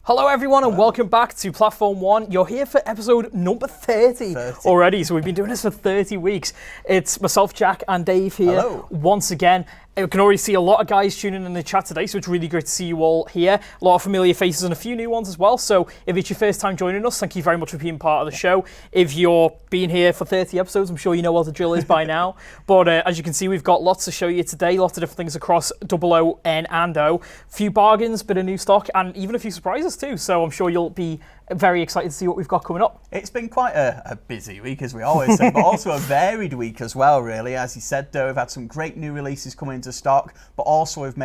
Hello everyone and welcome back to Platform 1. You're here for episode number 30 already, so we've been doing this for 30 weeks. It's myself, Jack, and Dave here. Hello. Once again. We can already see a lot of guys tuning in the chat today, so it's really great to see you all here. A lot of familiar faces and a few new ones as well, so if it's your first time joining us, thank you very much for being part of the show. If you're being here for 30 episodes, I'm sure you know what the drill is by now. But as you can see, we've got lots to show you today, lots of different things across O, N, and O. A few bargains, bit of new stock, and even a few surprises too, so I'm sure you'll be very excited to see what we've got coming up. It's been quite a busy week, as we always say, but also a varied week as well, really. As you said, though, we've had some great new releases coming into stock, but also we've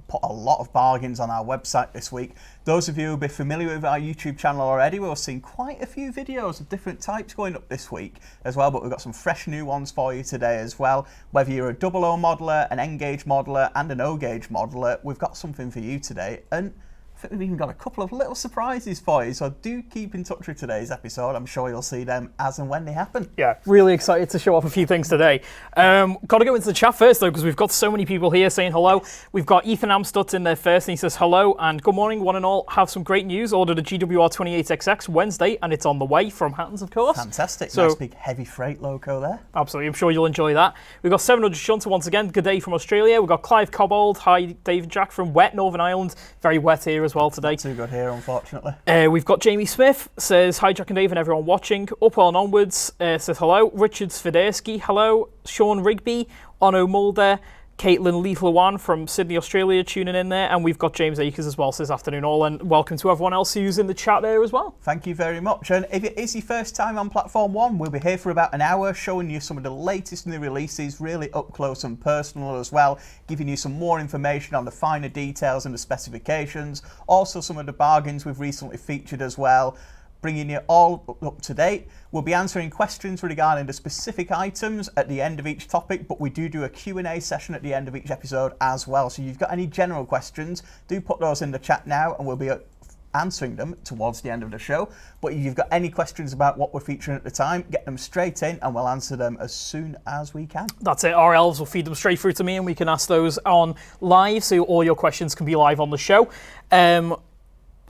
put a lot of bargains on our website this week. Those of you who'll be familiar with our YouTube channel already will have seen quite a few videos of different types going up this week as well, but we've got some fresh new ones for you today as well. Whether you're a O modeler, an N gauge modeler, and an O gauge modeler, we've got something for you today. And I think we've even got a couple of little surprises for you, so do keep in touch with today's episode. I'm sure you'll see them as and when they happen. Yeah, really excited to show off a few things today. Got to go into the chat first, though, because we've got so many people here saying hello. We've got Ethan Amstutz in there first, and he says hello and good morning, one and all. Have some great news. Ordered a GWR 28XX Wednesday, and it's on the way from Hattons, of course. Fantastic. So, nice big heavy freight loco there. Absolutely. I'm sure you'll enjoy that. We've got 700 Shunter once again. Good day from Australia. We've got Clive Cobbold. Hi, Dave and Jack from wet Northern Ireland. Very wet here as well today. Not too good here, unfortunately. We've got Jamie Smith, says hi Jack and Dave and everyone watching. Upwell and onwards, says hello. Richard Svidersky, hello. Sean Rigby, Onno Mulder, Caitlin Leith-Lewan from Sydney, Australia, tuning in there. And we've got James Akers as well, says afternoon all. And welcome to everyone else who's in the chat there as well. Thank you very much. And if it is your first time on Platform 1, we'll be here for about an hour showing you some of the latest new releases, really up close and personal as well, giving you some more information on the finer details and the specifications, also some of the bargains we've recently featured as well, bringing you all up to date. We'll be answering questions regarding the specific items at the end of each topic, but we do a Q&A session at the end of each episode as well. So if you've got any general questions, do put those in the chat now and we'll be answering them towards the end of the show. But if you've got any questions about what we're featuring at the time, get them straight in and we'll answer them as soon as we can. That's it. Our elves will feed them straight through to me and we can ask those on live, so all your questions can be live on the show.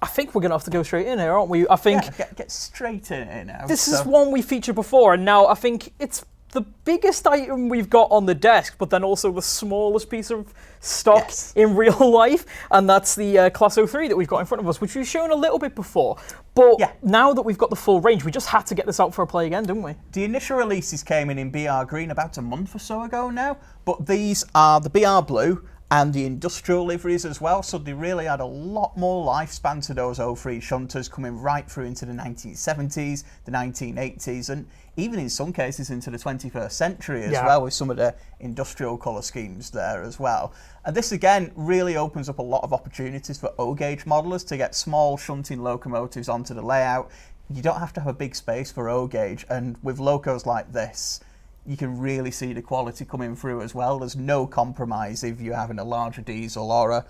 I think we're going to have to go straight in here, aren't we? I think get straight in here now. This is one we featured before, and now I think it's the biggest item we've got on the desk, but then also the smallest piece of stock in real life, and that's the Class 03 that we've got in front of us, which we've shown a little bit before. But now that we've got the full range, we just had to get this out for a play again, didn't we? The initial releases came in BR Green about a month or so ago now, but these are the BR Blue and the industrial liveries as well, so they really had a lot more lifespan to those 03 shunters, coming right through into the 1970s, the 1980s, and even in some cases into the 21st century as well, with some of the industrial colour schemes there as well. And this again really opens up a lot of opportunities for O-gauge modelers to get small shunting locomotives onto the layout. You don't have to have a big space for O-gauge, and with locos like this, you can really see the quality coming through as well. There's no compromise if you're having a larger diesel or a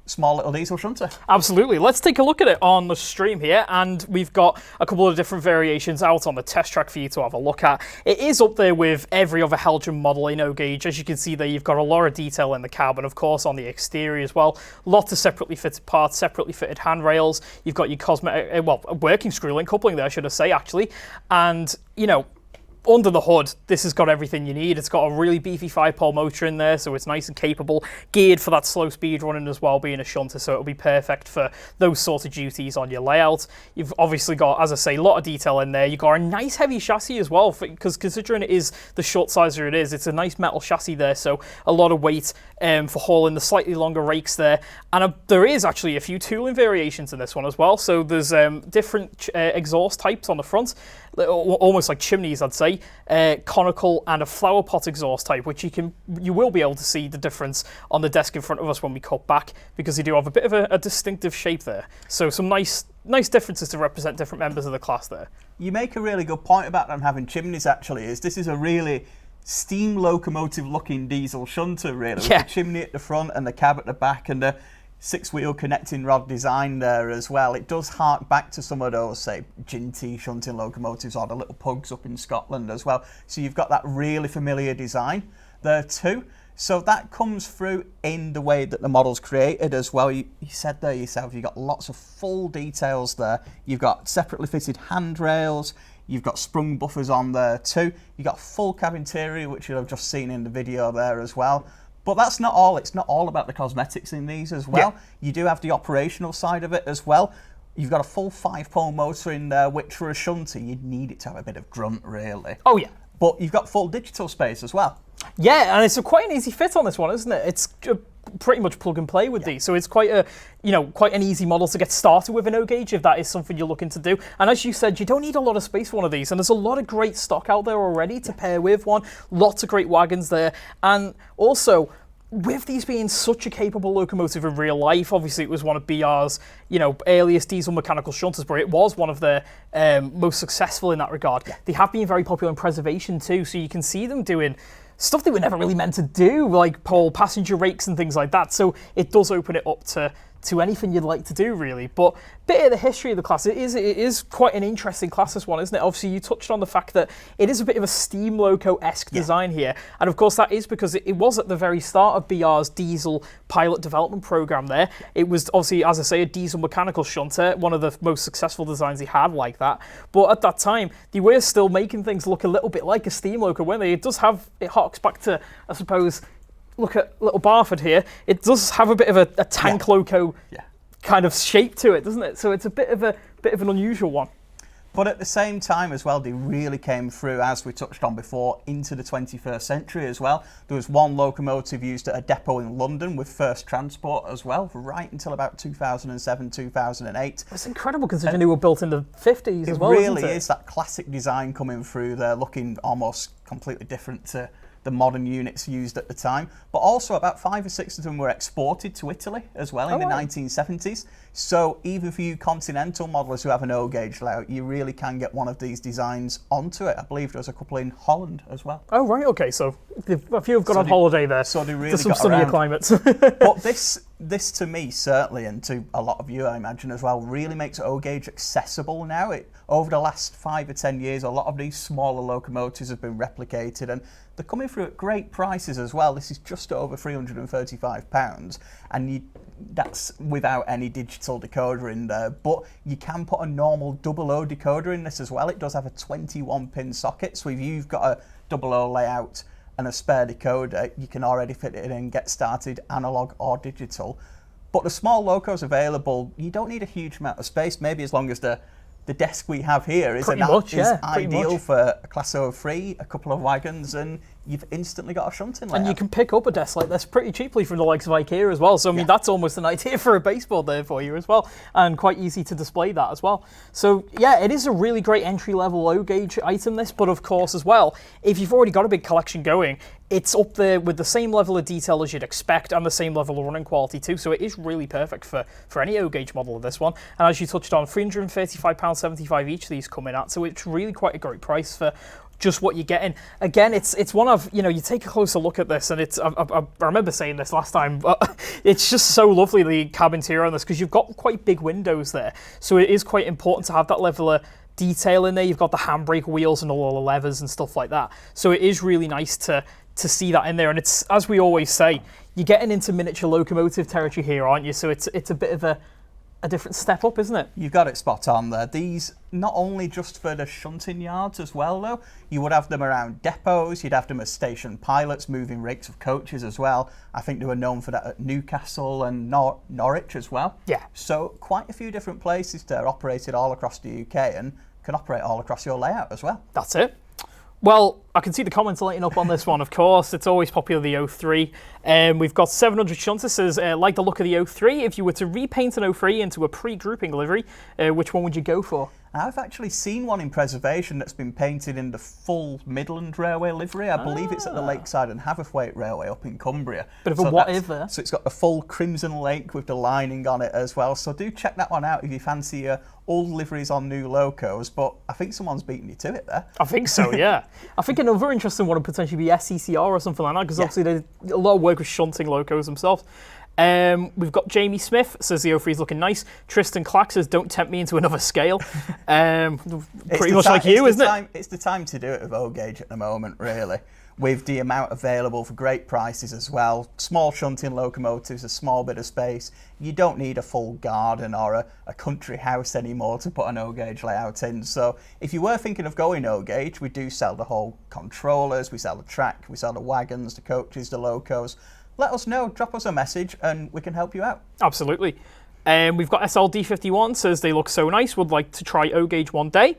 small little diesel shunter. Absolutely. Let's take a look at it on the stream here, and we've got a couple of different variations out on the test track for you to have a look at. It is up there with every other Heljan model in O-gauge. As you can see there, you've got a lot of detail in the cab, and of course on the exterior as well. Lots of separately fitted parts, separately fitted handrails. You've got your cosmetic, a working screw link coupling there, should I say, actually. And, you know, under the hood, this has got everything you need. It's got a really beefy 5-pole motor in there, so it's nice and capable, geared for that slow speed running as well, being a shunter, so it'll be perfect for those sort of duties on your layout. You've obviously got, as I say, a lot of detail in there. You've got a nice heavy chassis as well, because considering it is the short sizer it is, it's a nice metal chassis there, so a lot of weight for hauling the slightly longer rakes there. And there is actually a few tooling variations in this one as well, so there's different exhaust types on the front, almost like chimneys, I'd say, conical and a flower pot exhaust type, which you will be able to see the difference on the desk in front of us when we cut back, because they do have a bit of a distinctive shape there. So some nice differences to represent different members of the class there. You make a really good point about them having chimneys, actually, is this is a really steam locomotive looking diesel shunter, really, with the chimney at the front and the cab at the back and the 6-wheel connecting rod design there as well. It does hark back to some of those, say, Ginty shunting locomotives or the little pugs up in Scotland as well. So you've got that really familiar design there too. So that comes through in the way that the model's created as well. You said there yourself, you've got lots of full details there. You've got separately fitted handrails. You've got sprung buffers on there too. You've got full cab interior, which you'll have just seen in the video there as well. But that's not all. It's not all about the cosmetics in these as well. Yeah. You do have the operational side of it as well. You've got a full 5-pole motor in there, which for a shunter, you'd need it to have a bit of grunt, really. Oh, yeah. But you've got full digital space as well. Yeah, and it's quite an easy fit on this one, isn't it? It's pretty much plug and play with these, so it's quite an easy model to get started with an O gauge if that is something you're looking to do. And as you said, you don't need a lot of space for one of these, and there's a lot of great stock out there already to pair with one. Lots of great wagons there, and also, with these being such a capable locomotive in real life, obviously it was one of BR's, earliest diesel mechanical shunters, but it was one of their most successful in that regard. Yeah. They have been very popular in preservation too, so you can see them doing stuff they were never really meant to do, like pull passenger rakes and things like that. So it does open it up to anything you'd like to do, really. But bit of the history of the class, it is quite an interesting class, this one, isn't it? Obviously, you touched on the fact that it is a bit of a steam loco-esque design here. And of course, that is because it was at the very start of BR's diesel pilot development program there. It was obviously, as I say, a diesel mechanical shunter, one of the most successful designs he had like that. But at that time, they were still making things look a little bit like a steam loco, weren't they? It does have, it harks back to, I suppose, look at little Barford here. It does have a bit of a tank loco kind of shape to it, doesn't it? So it's a bit of an unusual one. But at the same time as well, they really came through, as we touched on before, into the 21st century as well. There was one locomotive used at a depot in London with First Transport as well, right until about 2007, 2008. It's incredible considering they were built in the 50s as well, It really isn't it? is that classic design coming through there, looking almost completely different to the modern units used at the time. But also about 5 or 6 of them were exported to Italy as well in the 1970s. So even for you continental modelers who have an O gauge layout, you really can get one of these designs onto it. I believe there's a couple in Holland as well. Oh, right, okay. So a few have gone on holiday there. So they really to some got sunnier around. climates. But this to me, certainly, and to a lot of you, I imagine as well, really makes O gauge accessible now. Over the last 5 or 10 years, a lot of these smaller locomotives have been replicated, and they're coming through at great prices as well. This is just over £335, and that's without any digital decoder in there. But you can put a normal 00 decoder in this as well. It does have a 21-pin socket, so if you've got a 00 layout and a spare decoder, you can already fit it in and get started, analog or digital. But the small loco's available. You don't need a huge amount of space, maybe as long as the desk we have here is ideal for a Class 03, a couple of wagons, and you've instantly got a shunting layout. And you can pick up a desk like this pretty cheaply from the likes of IKEA as well. So, I mean, that's almost an idea for a baseboard there for you as well, and quite easy to display that as well. So, yeah, it is a really great entry-level O-gauge item, this, but of course as well, if you've already got a big collection going, it's up there with the same level of detail as you'd expect and the same level of running quality too, so it is really perfect for any O-gauge model of this one. And as you touched on, £335.75 each of these come in at, so it's really quite a great price for just what you're getting. Again, it's one of, you take a closer look at this, and I remember saying this last time, but it's just so lovely, the cab interior on this, because you've got quite big windows there, so it is quite important to have that level of detail in there. You've got the handbrake wheels and all the levers and stuff like that, so it is really nice to see that in there. And it's, as we always say, you're getting into miniature locomotive territory here, aren't you? So it's a bit of a different step up, isn't it? You've got it spot on there. These, not only just for the shunting yards as well, though, you would have them around depots, you'd have them as station pilots moving rakes of coaches as well. I think they were known for that at Newcastle and Norwich as well. Yeah. So quite a few different places there, operated all across the UK, and can operate all across your layout as well. That's it. Well, I can see the comments lighting up on this one, of course. It's always popular, the 03. We've got 700 shunters, says, like the look of the 03. If you were to repaint an 03 into a pre-grouping livery, which one would you go for? I've actually seen one in preservation that's been painted in the full Midland Railway livery. I believe it's at the Lakeside and Haverthwaite Railway up in Cumbria. Bit of a what if there. So it's got the full crimson lake with the lining on it as well. So do check that one out if you fancy old liveries on new locos. But I think someone's beaten you to it there. I think so, yeah. I think another interesting one would potentially be SCCR or something like that, because obviously they do a lot of work with shunting locos themselves. We've got Jamie Smith, says the 03 is looking nice. Tristan Clack says, don't tempt me into another scale. Pretty much like you, isn't it? It's the time to do it with O-Gauge at the moment, really. With the amount available for great prices as well. Small shunting locomotives, a small bit of space. You don't need a full garden or a country house anymore to put an O-Gauge layout in. So if you were thinking of going O-Gauge, we do sell the whole controllers, we sell the track, we sell the wagons, the coaches, the locos. Let us know, drop us a message and we can help you out. Absolutely. We've got SLD51, says they look so nice, would like to try O-Gauge one day.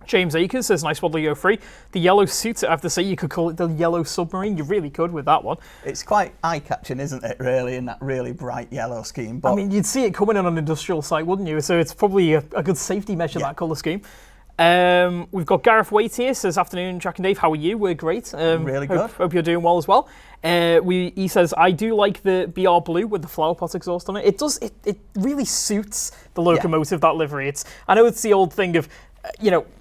James Akers says, nice model O3. The yellow suit, I have to say, you could call it the yellow submarine. You really could with that one. It's quite eye-catching, isn't it, really, in that really bright yellow scheme. But I mean, you'd see it coming in on an industrial site, wouldn't you? So it's probably a good safety measure, that colour scheme. We've got Gareth Waite here, says, afternoon, Jack and Dave, how are you? We're great. Really good. Hope you're doing well as well. He says, I do like the BR Blue with the flower pot exhaust on it. It really suits the Locomotive, that livery. I know it's the old thing of,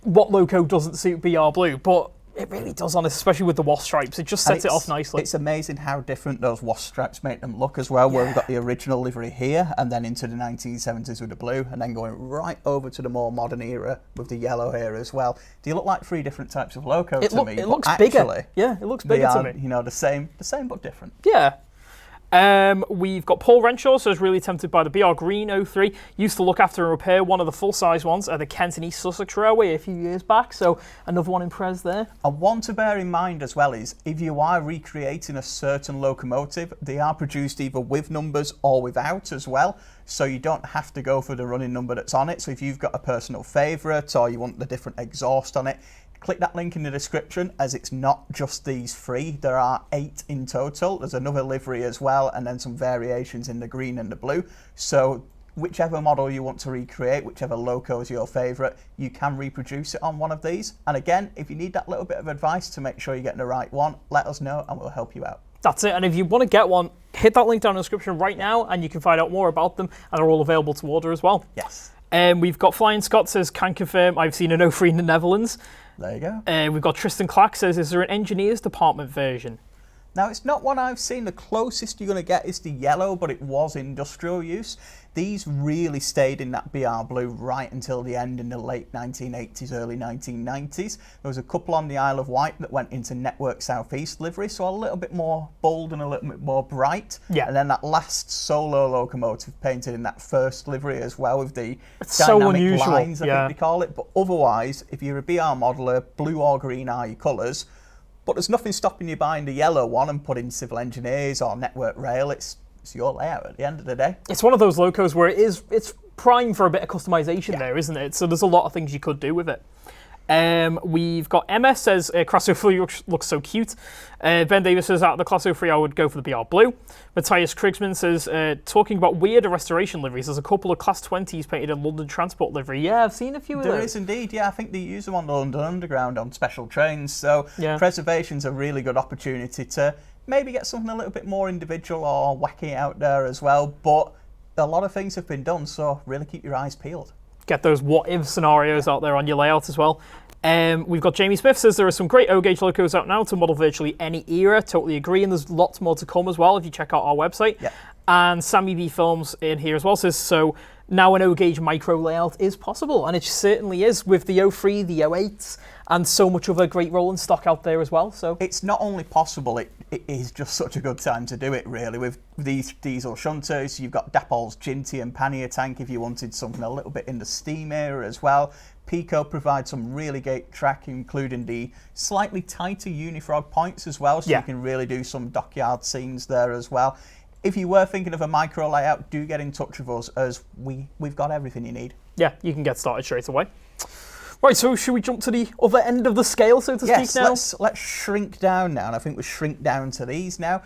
what loco doesn't suit BR Blue, but it really does on this, especially with the wasp stripes. It just sets it off nicely. It's amazing how different those wasp stripes make them look as well, where we've got the original livery here, and then into the 1970s with the blue, and then going right over to the more modern era with the yellow here as well. Do you look like three different types of loco to me? It looks bigger. Yeah, it looks bigger to me. The same but different. Yeah. We've got Paul Renshaw, so I was really tempted by the BR Green 03. Used to look after and repair one of the full-size ones at the Kent and East Sussex Railway a few years back, so another one in Pres there. And one to bear in mind as well is, if you are recreating a certain locomotive, they are produced either with numbers or without as well, so you don't have to go for the running number that's on it. So if you've got a personal favourite or you want the different exhaust on it, click that link in the description, as it's not just these three. There are 8 in total. There's another livery as well, and then some variations in the green and the blue. So whichever model you want to recreate, whichever loco is your favourite, you can reproduce it on one of these. And again, if you need that little bit of advice to make sure you're getting the right one, let us know and we'll help you out. That's it. And if you want to get one, hit that link down in the description right now and you can find out more about them, and they're all available to order as well. Yes. We've got Flying Scott says, can confirm I've seen an 03 in the Netherlands. There you go. We've got Tristan Clack says, is there an engineer's department version? Now, it's not one I've seen. The closest you're going to get is the yellow, but it was industrial use. These really stayed in that BR Blue right until the end in the late 1980s, early 1990s. There was a couple on the Isle of Wight that went into Network Southeast livery, so a little bit more bold and a little bit more bright. Yeah. And then that last solo locomotive painted in that first livery as well, with the dynamic lines, I think they call it. But otherwise, if you're a BR modeler, blue or green are your colours. But there's nothing stopping you buying the yellow one and putting civil engineers or network rail. It's your layout at the end of the day. It's one of those locos where it's prime for a bit of customization there, isn't it? So there's a lot of things you could do with it. We've got MS says, Class 03 looks so cute. Ben Davis says, out of the Class 03, I would go for the BR Blue. Matthias Krigsman says, talking about weirder restoration liveries, there's a couple of Class 20s painted in London Transport livery. Yeah, I've seen a few of those. There is indeed, yeah. I think they use them on the London Underground on special trains. So preservation's a really good opportunity to maybe get something a little bit more individual or wacky out there as well. But a lot of things have been done, so really keep your eyes peeled. Get those what-if scenarios out there on your layout as well. We've got Jamie Smith says there are some great O-Gauge locos out now to model virtually any era. Totally agree, and there's lots more to come as well if you check out our website. Yeah. And Sammy B Films in here as well says, so now an O-Gauge micro layout is possible, and it certainly is with the 03, the 08s, and so much other great rolling stock out there as well. So it's not only possible, it is just such a good time to do it, really. With these diesel shunters, you've got Dapol's Ginty and Pannier tank if you wanted something a little bit in the steam era as well. Pico provides some really great track, including the slightly tighter unifrog points as well, so you can really do some dockyard scenes there as well. If you were thinking of a micro layout, do get in touch with us, as we've got everything you need. Yeah, you can get started straight away. Right, so should we jump to the other end of the scale, so to speak now? Yes, let's shrink down now, and I think we'll shrink down to these now.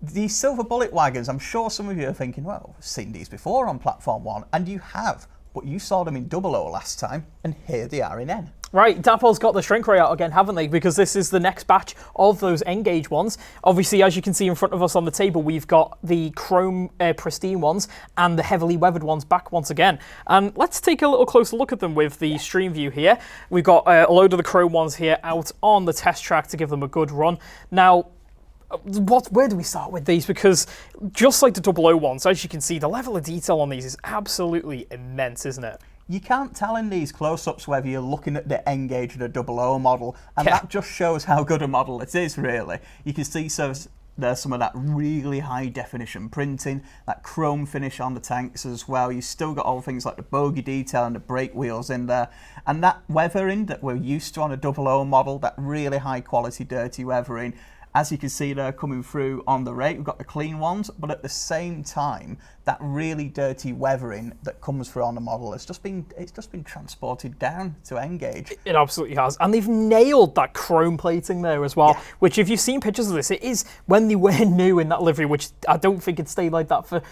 The silver bullet wagons, I'm sure some of you are thinking, well, I've seen these before on Platform 1, and you have, but you saw them in 00 last time, and here they are in N. Right, Dapol's got the shrink ray out again, haven't they? Because this is the next batch of those N-gauge ones. Obviously, as you can see in front of us on the table, we've got the chrome pristine ones and the heavily weathered ones back once again. And let's take a little closer look at them with the stream view here. We've got a load of the chrome ones here out on the test track to give them a good run. Now, Where do we start with these? Because just like the 00 ones, as you can see, the level of detail on these is absolutely immense, isn't it? You can't tell in these close-ups whether you're looking at the N-gauge or the 00 model, and that just shows how good a model it is, really. You can see there's some of that really high-definition printing, that chrome finish on the tanks as well. You've still got all things like the bogie detail and the brake wheels in there, and that weathering that we're used to on a 00 model, that really high-quality dirty weathering. As you can see there coming through on the rate, we've got the clean ones, but at the same time, that really dirty weathering that comes through on the model it's just been transported down to N-gauge. It absolutely has, and they've nailed that chrome plating there as well. Which, if you've seen pictures of this, it is when they were new in that livery, which I don't think it stayed like that for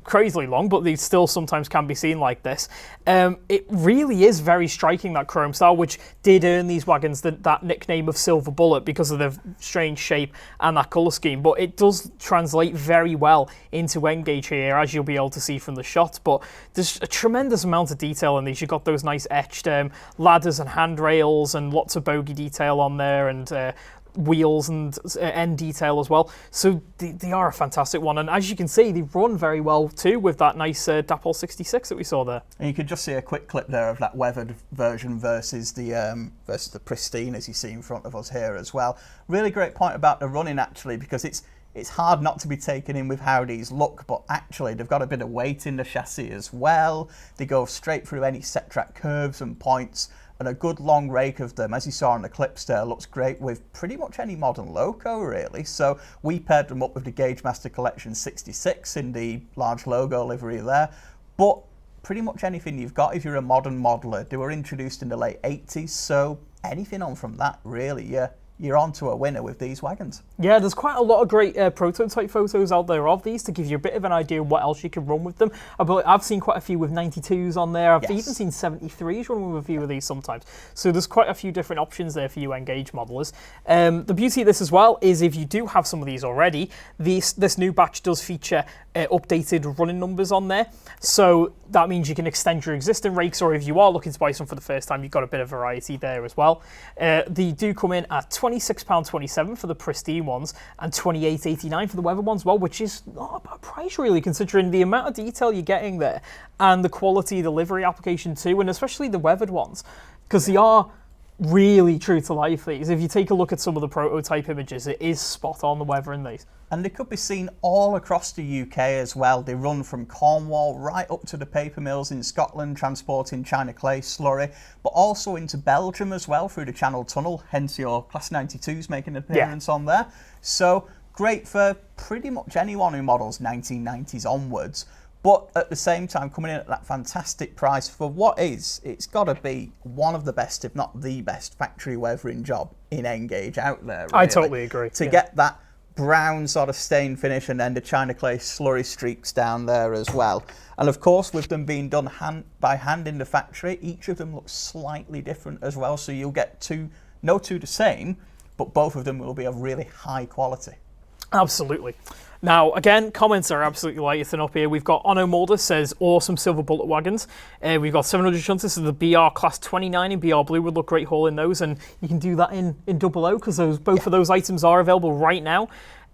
crazily long, but they still sometimes can be seen like this. It really is very striking, that chrome style, which did earn these wagons that nickname of Silver Bullet because of their strange shape and that colour scheme. But it does translate very well into N-gauge here, as you'll be able to see from the shot. But there's a tremendous amount of detail in these. You've got those nice etched ladders and handrails and lots of bogie detail on there, and wheels and end detail as well. So they are a fantastic one, and as you can see, they run very well too with that nice Dapol 66 that we saw there. And you could just see a quick clip there of that weathered version versus the pristine, as you see in front of us here as well. Really great point about the running, actually, because it's hard not to be taken in with how these look, but actually they've got a bit of weight in the chassis as well. They go straight through any set track curves and points, and a good long rake of them, as you saw in the clips there, looks great with pretty much any modern loco, really. So we paired them up with the Gauge Master Collection 66 in the large logo livery there, but pretty much anything you've got if you're a modern modeler. They were introduced in the late 80s, so anything on from that, really, you're on to a winner with these wagons. Yeah, there's quite a lot of great prototype photos out there of these to give you a bit of an idea of what else you can run with them. I've seen quite a few with 92s on there. I've even seen 73s run with a few of these sometimes. So there's quite a few different options there for you N-gauge modelers. The beauty of this as well is if you do have some of these already, this new batch does feature updated running numbers on there. So that means you can extend your existing rakes, or if you are looking to buy some for the first time, you've got a bit of variety there as well. They do come in at £26.27 for the pristine ones and £28.89 for the weather ones as well, which is not a bad price, really, considering the amount of detail you're getting there and the quality of the livery application too, and especially the weathered ones, because they are really true to life, these. If you take a look at some of the prototype images, it is spot on, the weather in these. And they could be seen all across the UK as well. They run from Cornwall right up to the paper mills in Scotland, transporting China clay slurry, but also into Belgium as well through the Channel Tunnel, hence your Class 92s making an appearance on there. So great for pretty much anyone who models 1990s onwards. But at the same time, coming in at that fantastic price for what is, it's got to be one of the best, if not the best, factory weathering job in N-gauge out there. Really. I totally agree. To get that brown sort of stain finish and then the China clay slurry streaks down there as well. And of course, with them being done by hand in the factory, each of them looks slightly different as well. So you'll get no two the same, but both of them will be of really high quality. Absolutely. Now, again, comments are absolutely lighting up here. We've got Ono Mulder says, awesome Silver Bullet wagons. We've got 700 shunters, so the BR Class 29 in BR Blue would look great hauling those, and you can do that in 00 because both of those items are available right now.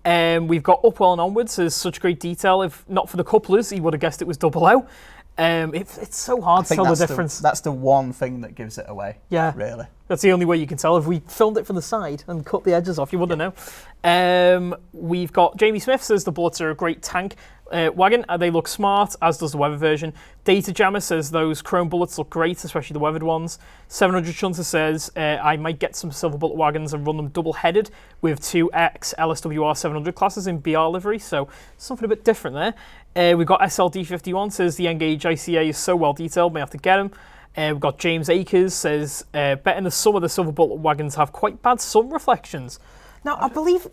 We've got Upwell and Onwards, there's such great detail. If not for the couplers, he would have guessed it was 00. It's so hard to tell the difference. That's the one thing that gives it away, really. That's the only way you can tell. If we filmed it from the side and cut the edges off, you wouldn't know. We've got Jamie Smith says the bullets are a great tank wagon. They look smart, as does the weather version. Data Jammer says those chrome bullets look great, especially the weathered ones. 700 Shunter says I might get some Silver Bullet wagons and run them double-headed with 2X LSWR 700 classes in BR livery, so something a bit different there. We've got SLD51 says the N-gauge ICA is so well detailed, may have to get them. We've got James Akers says, betting the some of the Silver Bullet wagons have quite bad sun reflections. Now, I believe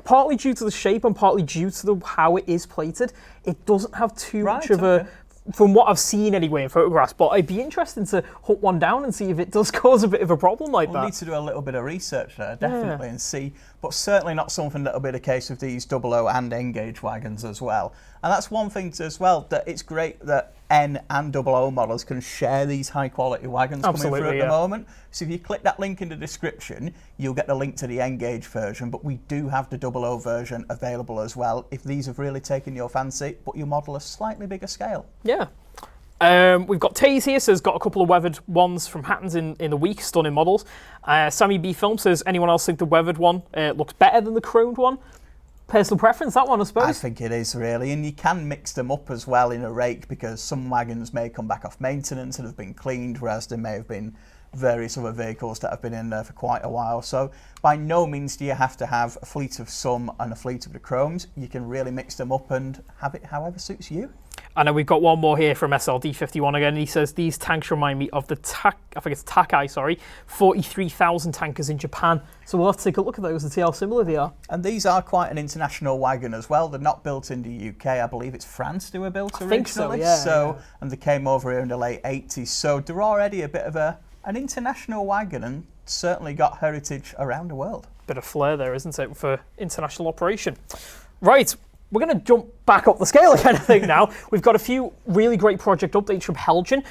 partly due to the shape and partly due to how it is plated, it doesn't have too much of a, from what I've seen anyway in photographs, but I'd be interested to hunt one down and see if it does cause a bit of a problem like that. We'll need to do a little bit of research there, definitely, and see, but certainly not something that'll be the case with these 00 and N-gauge wagons as well. And that's one thing as well, that it's great that N and 00 models can share these high quality wagons coming through at the moment. So if you click that link in the description, you'll get the link to the N-Gauge version, but we do have the 00 version available as well if these have really taken your fancy, but you model a slightly bigger scale. Yeah. We've got Taze here, so has got a couple of weathered ones from Hattons in the week, stunning models. Sammy B Film says, anyone else think the weathered one looks better than the chromed one? Personal preference, that one, I suppose. I think it is, really, and you can mix them up as well in a rake, because some wagons may come back off maintenance and have been cleaned, whereas there may have been various other vehicles that have been in there for quite a while. So by no means do you have to have a fleet of some and a fleet of the chromes. You can really mix them up and have it however suits you. And then we've got one more here from SLD51 again. He says, these tanks remind me of the Takai, 43,000 tankers in Japan. So we'll have to take a look at those and see how similar they are. And these are quite an international wagon as well. They're not built in the UK. I believe it's France they were built originally. I think so, yeah. And they came over here in the late 80s. So they're already a bit of an international wagon and certainly got heritage around the world. Bit of flair there, isn't it, for international operation. Right. We're going to jump back up the scale again, I think, now. We've got a few really great project updates from Heljan.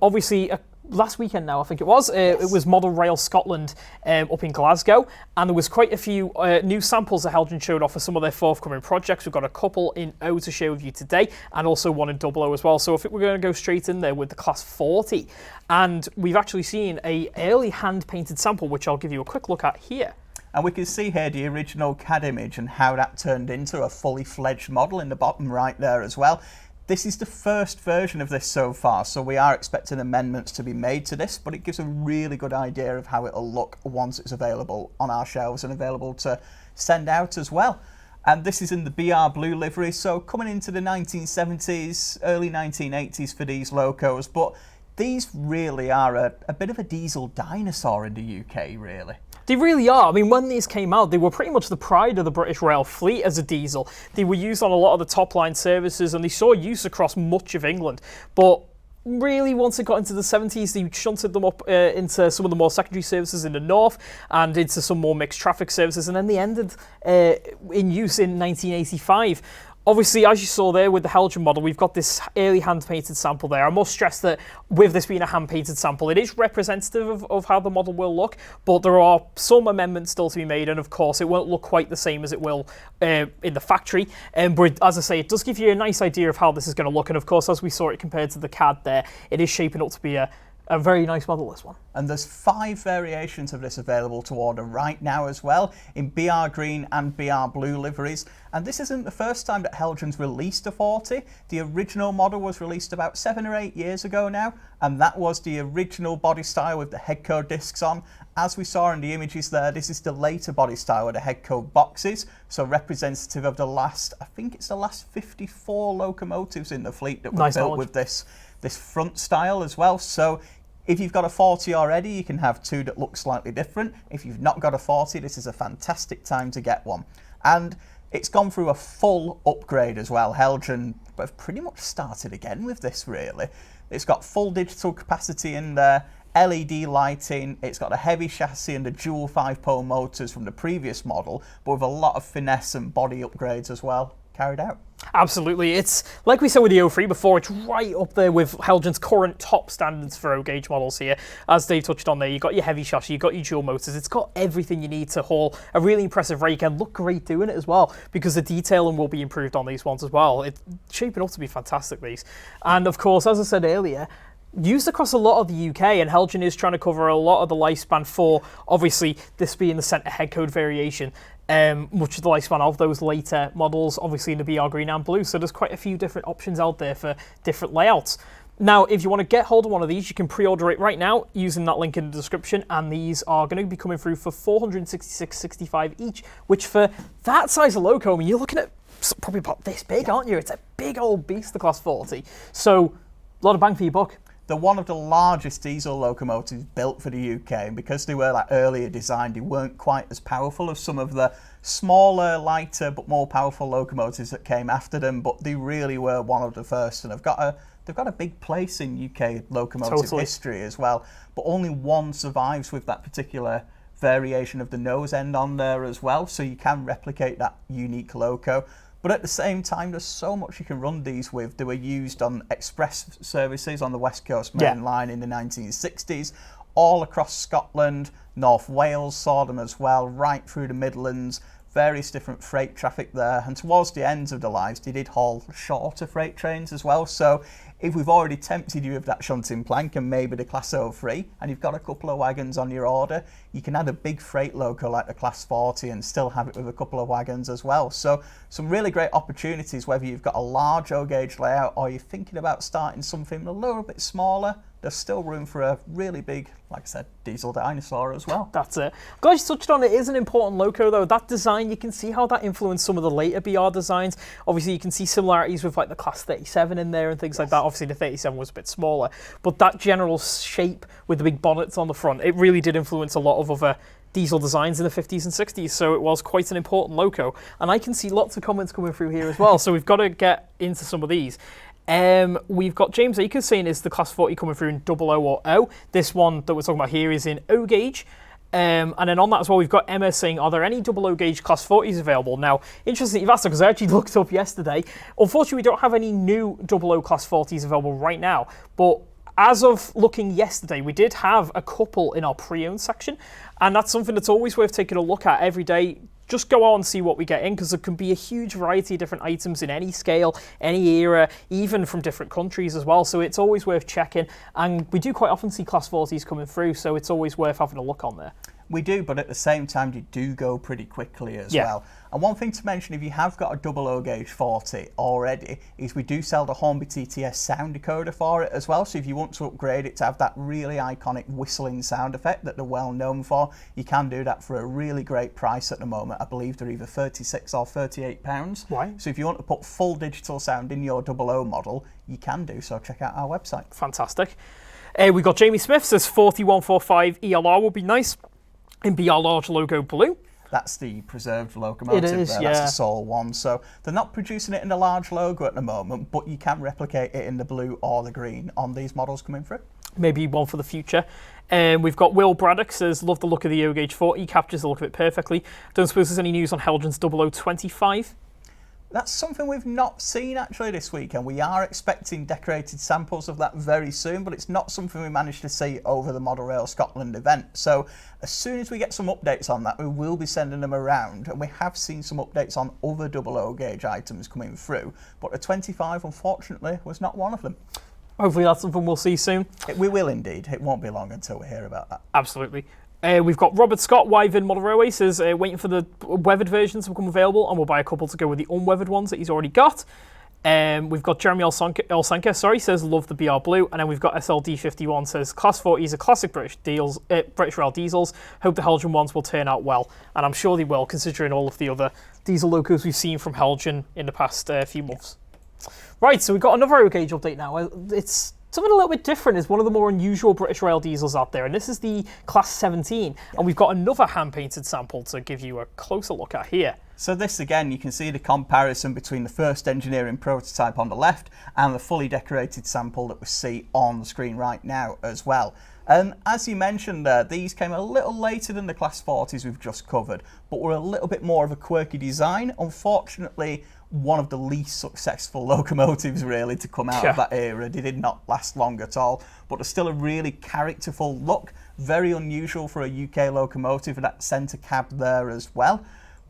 Obviously, last weekend now, I think it was. Yes. It was Model Rail Scotland up in Glasgow. And there was quite a few new samples that Heljan showed off for some of their forthcoming projects. We've got a couple in O to share with you today, and also one in 00 as well. So I think we're going to go straight in there with the Class 40. And we've actually seen a early hand-painted sample, which I'll give you a quick look at here. And we can see here the original CAD image and how that turned into a fully fledged model in the bottom right there as well. This is the first version of this so far, so we are expecting amendments to be made to this, but it gives a really good idea of how it'll look once it's available on our shelves and available to send out as well. And this is in the BR Blue livery, so coming into the 1970s, early 1980s for these locos, but these really are a bit of a diesel dinosaur in the UK, really. They really are. I mean, when these came out, they were pretty much the pride of the British rail fleet as a diesel. They were used on a lot of the top-line services, and they saw use across much of England. But really, once it got into the 70s, they shunted them up into some of the more secondary services in the north and into some more mixed traffic services, and then they ended in use in 1985. Obviously, as you saw there with the Heljan model, we've got this early hand-painted sample there. I must stress that with this being a hand-painted sample, it is representative of how the model will look, but there are some amendments still to be made, and of course, it won't look quite the same as it will in the factory. But as I say, it does give you a nice idea of how this is going to look, and of course, as we saw it compared to the CAD there, it is shaping up to be a very nice model, this one. And there's 5 variations of this available to order right now as well, in BR Green and BR Blue liveries. And this isn't the first time that Heljan's released a 40. The original model was released about 7 or 8 years ago now, and that was the original body style with the head code discs on. As we saw in the images there, this is the later body style with the head code boxes, so representative of the last, I think it's the last 54 locomotives in the fleet that were built with this front style as well. So if you've got a 40 already, you can have 2 that look slightly different. If you've not got a 40, this is a fantastic time to get one. And it's gone through a full upgrade as well. Heljan have pretty much started again with this, really. It's got full digital capacity in there, LED lighting, it's got a heavy chassis and the dual 5-pole motors from the previous model, but with a lot of finesse and body upgrades as well carried out. Absolutely. It's, like we said with the 03 before, it's right up there with Heljan's current top standards for O-gauge models here. As Dave touched on there, you've got your heavy chassis, you've got your dual motors, it's got everything you need to haul a really impressive rake and look great doing it as well, because the detailing will be improved on these ones as well. It's shaping up to be fantastic, these. And of course, as I said earlier, used across a lot of the UK, and Heljan is trying to cover a lot of the lifespan for, obviously, this being the centre head code variation, much of the lifespan of those later models, obviously in the BR Green and Blue, so there's quite a few different options out there for different layouts. Now, if you want to get hold of one of these, you can pre-order it right now using that link in the description, and these are going to be coming through for $466.65 each, which for that size of loco, I mean, you're looking at probably about this big, aren't you? It's a big old beast, the Class 40. So, a lot of bang for your buck. They're one of the largest diesel locomotives built for the UK, and because they were earlier designed, they weren't quite as powerful as some of the smaller, lighter, but more powerful locomotives that came after them, but they really were one of the first, and they've got a big place in UK locomotive history as well, but only one survives with that particular variation of the nose end on there as well, so you can replicate that unique loco. But at the same time, there's so much you can run these with. They were used on express services on the West Coast Main Line in the 1960s. All across Scotland, North Wales saw them as well, right through the Midlands. Various different freight traffic there, and towards the ends of the lives they did haul shorter freight trains as well. So if we've already tempted you with that shunting plank and maybe the Class 03 and you've got a couple of wagons on your order, you can add a big freight loco like the Class 40 and still have it with a couple of wagons as well. So some really great opportunities whether you've got a large O gauge layout or you're thinking about starting something a little bit smaller. There's still room for a really big, like I said, diesel dinosaur as well. That's it. Glad you touched on it. It is an important loco though. That design, you can see how that influenced some of the later BR designs. Obviously you can see similarities with like the Class 37 in there and things like that. Obviously the 37 was a bit smaller, but that general shape with the big bonnets on the front, it really did influence a lot of other diesel designs in the 50s and 60s, so it was quite an important loco. And I can see lots of comments coming through here as well, so we've got to get into some of these. We've got James Akers saying, is the Class 40 coming through in 00 or O? This one that we're talking about here is in O gauge. And then on that as well, we've got Emma saying, are there any 00 gauge Class 40s available? Now, interesting you've asked that because I actually looked up yesterday. Unfortunately, we don't have any new 00 Class 40s available right now, but as of looking yesterday, we did have a couple in our pre-owned section, and that's something that's always worth taking a look at every day. Just go on and see what we get in, because there can be a huge variety of different items in any scale, any era, even from different countries as well. So it's always worth checking. And we do quite often see Class 40s coming through, so it's always worth having a look on there. We do, but at the same time, they do go pretty quickly as well. And one thing to mention, if you have got a 00 gauge 40 already, is we do sell the Hornby TTS sound decoder for it as well. So if you want to upgrade it to have that really iconic whistling sound effect that they're well known for, you can do that for a really great price at the moment. I believe they're either £36 or £38. Right. So if you want to put full digital sound in your 00 model, you can do so. Check out our website. Fantastic. We've got Jamie Smith says 4145 ELR would be nice in BR large logo blue. That's the preserved locomotive. It is, there. That's the sole one. So they're not producing it in the large logo at the moment, but you can replicate it in the blue or the green on these models coming through. Maybe one for the future. We've got Will Braddock says, love the look of the O gauge 40, captures the look of it perfectly. Don't suppose there's any news on Heljan's 0025? That's something we've not seen actually this weekend. We are expecting decorated samples of that very soon, but it's not something we managed to see over the Model Rail Scotland event. So as soon as we get some updates on that, we will be sending them around. And we have seen some updates on other 00 gauge items coming through, but the 25 unfortunately was not one of them. Hopefully that's something we'll see soon. We will indeed. It won't be long until we hear about that. Absolutely. We've got Robert Scott, Wyvern Model Railway, says waiting for the weathered versions to become available, and we'll buy a couple to go with the unweathered ones that he's already got. We've got Jeremy Elsanka, says love the BR Blue, and then we've got SLD51, says Class 40s are classic British Rail diesels. Hope the Heljan ones will turn out well, and I'm sure they will, considering all of the other diesel locos we've seen from Heljan in the past few months. Right, so we've got another O gauge update now. It's something a little bit different. Is one of the more unusual British Rail diesels out there, and this is the Class 17, and we've got another hand-painted sample to give you a closer look at here. So this again, you can see the comparison between the first engineering prototype on the left and the fully decorated sample that we see on the screen right now as well. And as you mentioned there, these came a little later than the Class 40s we've just covered, but were a little bit more of a quirky design. Unfortunately, one of the least successful locomotives really to come out of that era. They did not last long at all, but they're still a really characterful look. Very unusual for a UK locomotive, with that centre cab there as well.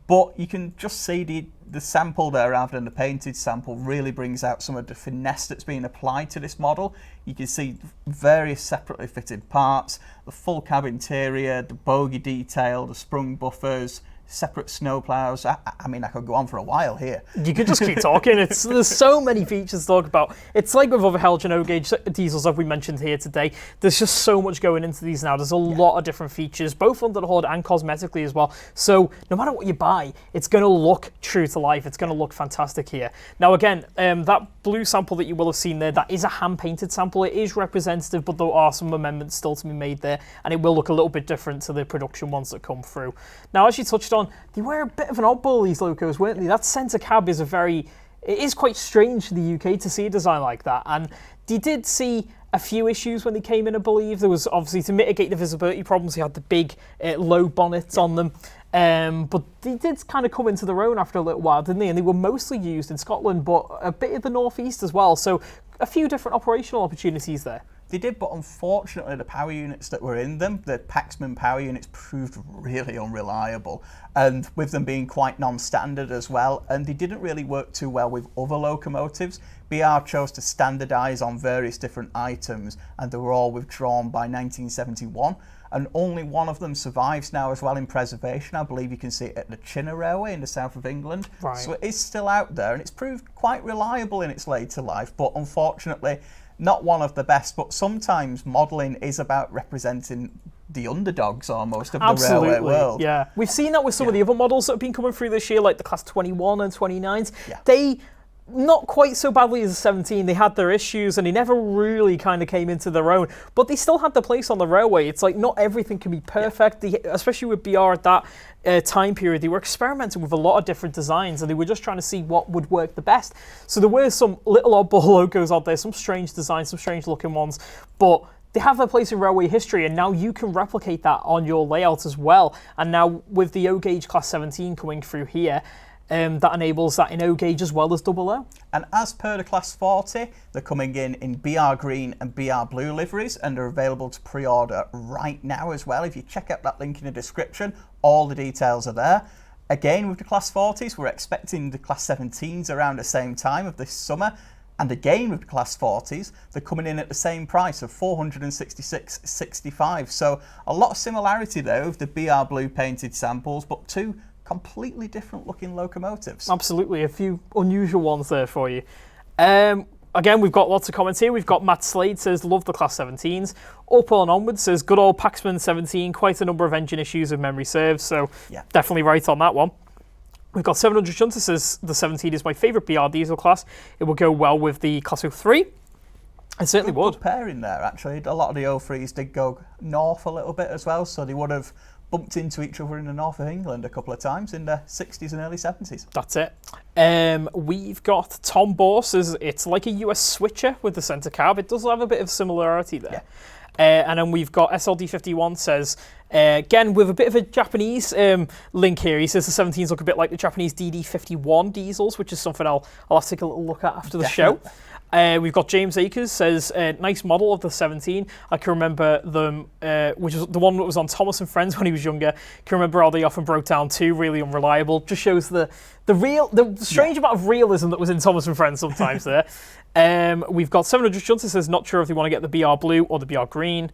But you can just see the sample there rather than the painted sample really brings out some of the finesse that's being applied to this model. You can see various separately fitted parts, the full cab interior, the bogie detail, the sprung buffers, separate snowplows. I mean, I could go on for a while here. You could just keep talking. There's so many features to talk about. It's like with other Heljan O gauge diesels that we mentioned here today. There's just so much going into these now. There's a lot of different features, both under the hood and cosmetically as well. So no matter what you buy, it's going to look true to life. It's going to look fantastic here. Now again, that blue sample that you will have seen there, that is a hand-painted sample. It is representative, but there are some amendments still to be made there, and it will look a little bit different to the production ones that come through. Now, as you touched on, they were a bit of an oddball, these locos, weren't they? That centre cab is it is quite strange to the UK to see a design like that, and they did see a few issues when they came in, I believe. There was obviously, to mitigate the visibility problems, they had the big low bonnets on them. But they did kind of come into their own after a little while, didn't they? And they were mostly used in Scotland, but a bit of the northeast as well. So a few different operational opportunities there. They did, but unfortunately the power units that were in them, the Paxman power units, proved really unreliable, and with them being quite non-standard as well, and they didn't really work too well with other locomotives. BR chose to standardise on various different items, and they were all withdrawn by 1971, and only one of them survives now as well in preservation. I believe you can see it at the Chinner Railway in the south of England. Right. So it is still out there, and it's proved quite reliable in its later life, but unfortunately not one of the best. But sometimes modelling is about representing the underdogs almost of the railway world. Yeah, we've seen that with some of the other models that have been coming through this year, like the Class 21 and 29s. Yeah. They, not quite so badly as the 17, they had their issues and they never really kind of came into their own, but they still had their place on the railway. It's like not everything can be perfect, especially with BR at that time period. They were experimenting with a lot of different designs and they were just trying to see what would work the best. So there were some little oddball logos out there, some strange designs, some strange looking ones, but they have their place in railway history, and now you can replicate that on your layout as well. And now with the O gauge Class 17 coming through here, that enables that in O gauge as well as double O. And as per the Class 40, they're coming in BR green and BR blue liveries, and they're available to pre-order right now as well. If you check out that link in the description, all the details are there. Again, with the Class 40s, we're expecting the Class 17s around the same time of this summer. And again with the Class 40s, they're coming in at the same price of $466.65. So a lot of similarity there with the BR blue painted samples, but two completely different looking locomotives. Absolutely, a few unusual ones there for you. Again, we've got lots of comments here. We've got Matt Slade says, love the Class 17s. Uphill and Onward says, good old Paxman 17, quite a number of engine issues if memory serves. So yeah, definitely right on that one. We've got 700 Shunter says, the 17 is my favourite BR diesel class. It will go well with the Class 03. It certainly would. Good pairing there, actually. A lot of the 03s did go north a little bit as well, so they would have bumped into each other in the north of England a couple of times in the 60s and early 70s. That's it. We've got Tom Bohr says, it's like a US switcher with the centre cab. It does have a bit of similarity there. Yeah. And then we've got SLD51 says, again, with a bit of a Japanese link here, he says the 17s look a bit like the Japanese DD51 diesels, which is something I'll have to take a little look at after the show. We've got James Akers says, nice model of the 17. I can remember them, which is the one that was on Thomas and Friends when he was younger. Can remember how they often broke down too, really unreliable. Just shows the strange amount of realism that was in Thomas and Friends sometimes there. We've got 700 Shunter says, not sure if they want to get the BR blue or the BR green.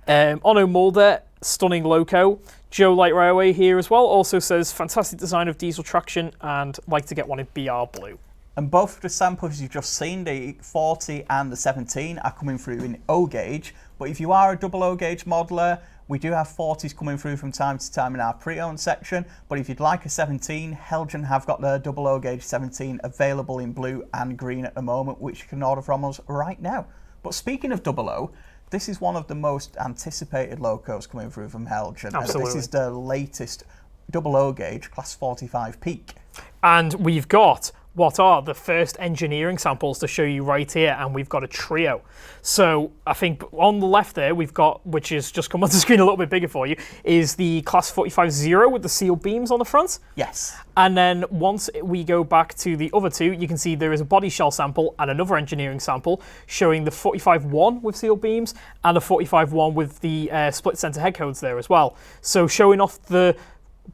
Ono Mulder, stunning loco. Joe Light Railway here as well also says, fantastic design of diesel traction and like to get one in BR blue. And both of the samples you've just seen, the 40 and the 17, are coming through in O gauge. But if you are a double O gauge modeler, we do have 40s coming through from time to time in our pre-owned section. But if you'd like a 17, Heljan have got their double O gauge 17 available in blue and green at the moment, which you can order from us right now. But speaking of double O, this is one of the most anticipated locos coming through from Heljan. Absolutely. This is the latest double O gauge Class 45 peak. And we've got what are the first engineering samples to show you right here, and we've got a trio. So I think on the left there we've got, which is just come on the screen a little bit bigger for you, is the Class 45-0 with the sealed beams on the front. Yes. And then once we go back to the other two, you can see there is a body shell sample and another engineering sample showing the 45-1 with sealed beams and the 45-1 with the split center head codes there as well. So showing off the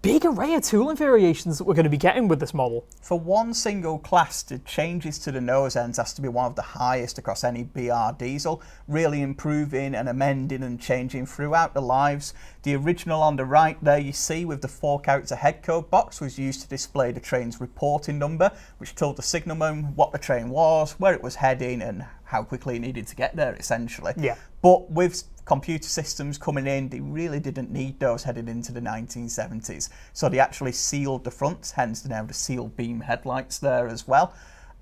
big array of tooling variations that we're going to be getting with this model. For one single class, the changes to the nose ends has to be one of the highest across any BR diesel, really improving and amending and changing throughout the lives. The original on the right there you see with the 4-character head code box was used to display the train's reporting number, which told the signalman what the train was, where it was heading and how quickly it needed to get there essentially. Yeah. But with computer systems coming in, they really didn't need those heading into the 1970s. So they actually sealed the fronts, hence now the sealed beam headlights there as well.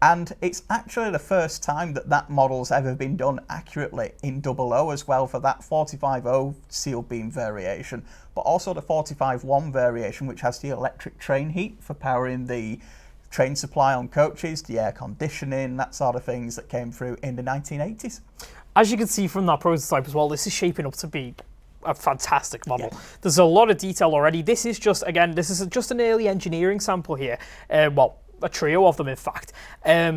And it's actually the first time that that model's ever been done accurately in double O as well for that 45-0 sealed beam variation, but also the 45-1 variation, which has the electric train heat for powering the train supply on coaches, the air conditioning, that sort of things that came through in the 1980s. As you can see from that prototype as well, this is shaping up to be a fantastic model. There's a lot of detail already. This is just, again, this is just an early engineering sample here. Well, a trio of them, in fact.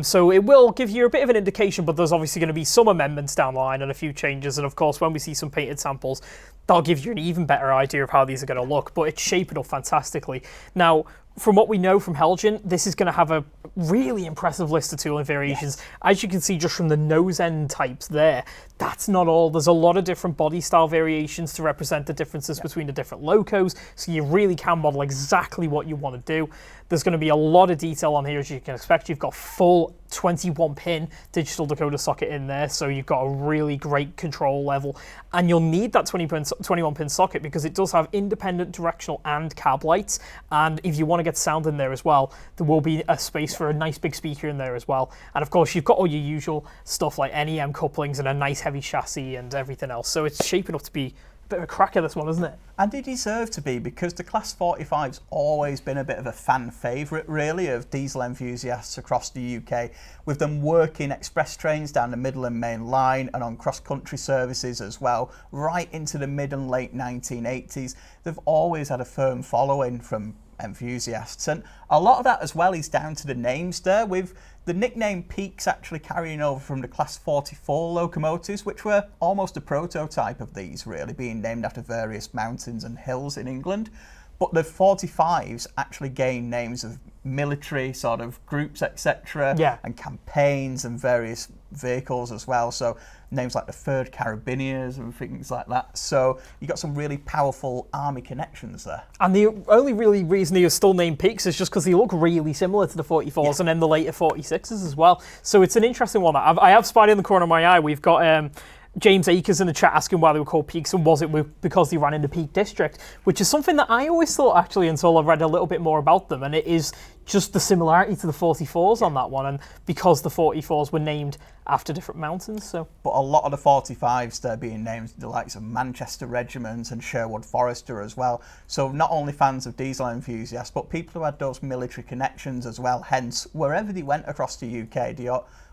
So it will give you a bit of an indication, but there's obviously going to be some amendments down the line and a few changes. And of course, when we see some painted samples, that'll give you an even better idea of how these are going to look. But it's shaping up fantastically. Now, from what we know from Heljan, this is going to have a really impressive list of tooling variations. As you can see just from the nose end types there, that's not all. There's a lot of different body style variations to represent the differences between the different locos, so you really can model exactly what you want to do. There's going to be a lot of detail on here, as you can expect. You've got full 21-pin digital decoder socket in there, so you've got a really great control level. And you'll need that 21-pin socket because it does have independent directional and cab lights. And if you want to get sound in there as well, there will be a space for a nice big speaker in there as well. And of course, you've got all your usual stuff like NEM couplings and a nice heavy chassis and everything else. So it's shaping up to be a bit of a cracker, this one, isn't it? And they deserve to be, because the Class 45's always been a bit of a fan favourite, really, of diesel enthusiasts across the UK, with them working express trains down the Middle and Main Line and on cross-country services as well, right into the mid and late 1980s. They've always had a firm following from enthusiasts, and a lot of that as well is down to the names there, with the nickname Peaks actually carrying over from the Class 44 locomotives, which were almost a prototype of these, really, being named after various mountains and hills in England. But the 45s actually gained names of military sort of groups, etc., and campaigns and various vehicles as well. So names like the 3rd Carabiniers and things like that. So you got some really powerful army connections there. And the only really reason he was still named Peaks is just because they look really similar to the 44s and then the later 46s as well. So it's an interesting one. I have spied in the corner of my eye. We've got James Akers in the chat asking why they were called Peaks, and was it because they ran in the Peak District, which is something that I always thought, actually, until I read a little bit more about them, and it is just the similarity to the 44s on that one, and because the 44s were named after different mountains. So, but a lot of the 45s, they're being named the likes of Manchester Regiment and Sherwood Forester as well. So not only fans of diesel enthusiasts, but people who had those military connections as well. Hence, wherever they went across the UK, they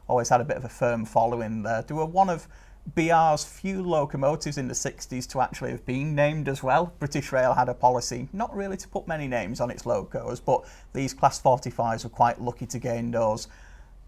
always had a bit of a firm following there. They were one of BR's few locomotives in the 60s to actually have been named as well. British Rail had a policy not really to put many names on its locos, but these Class 45s were quite lucky to gain those.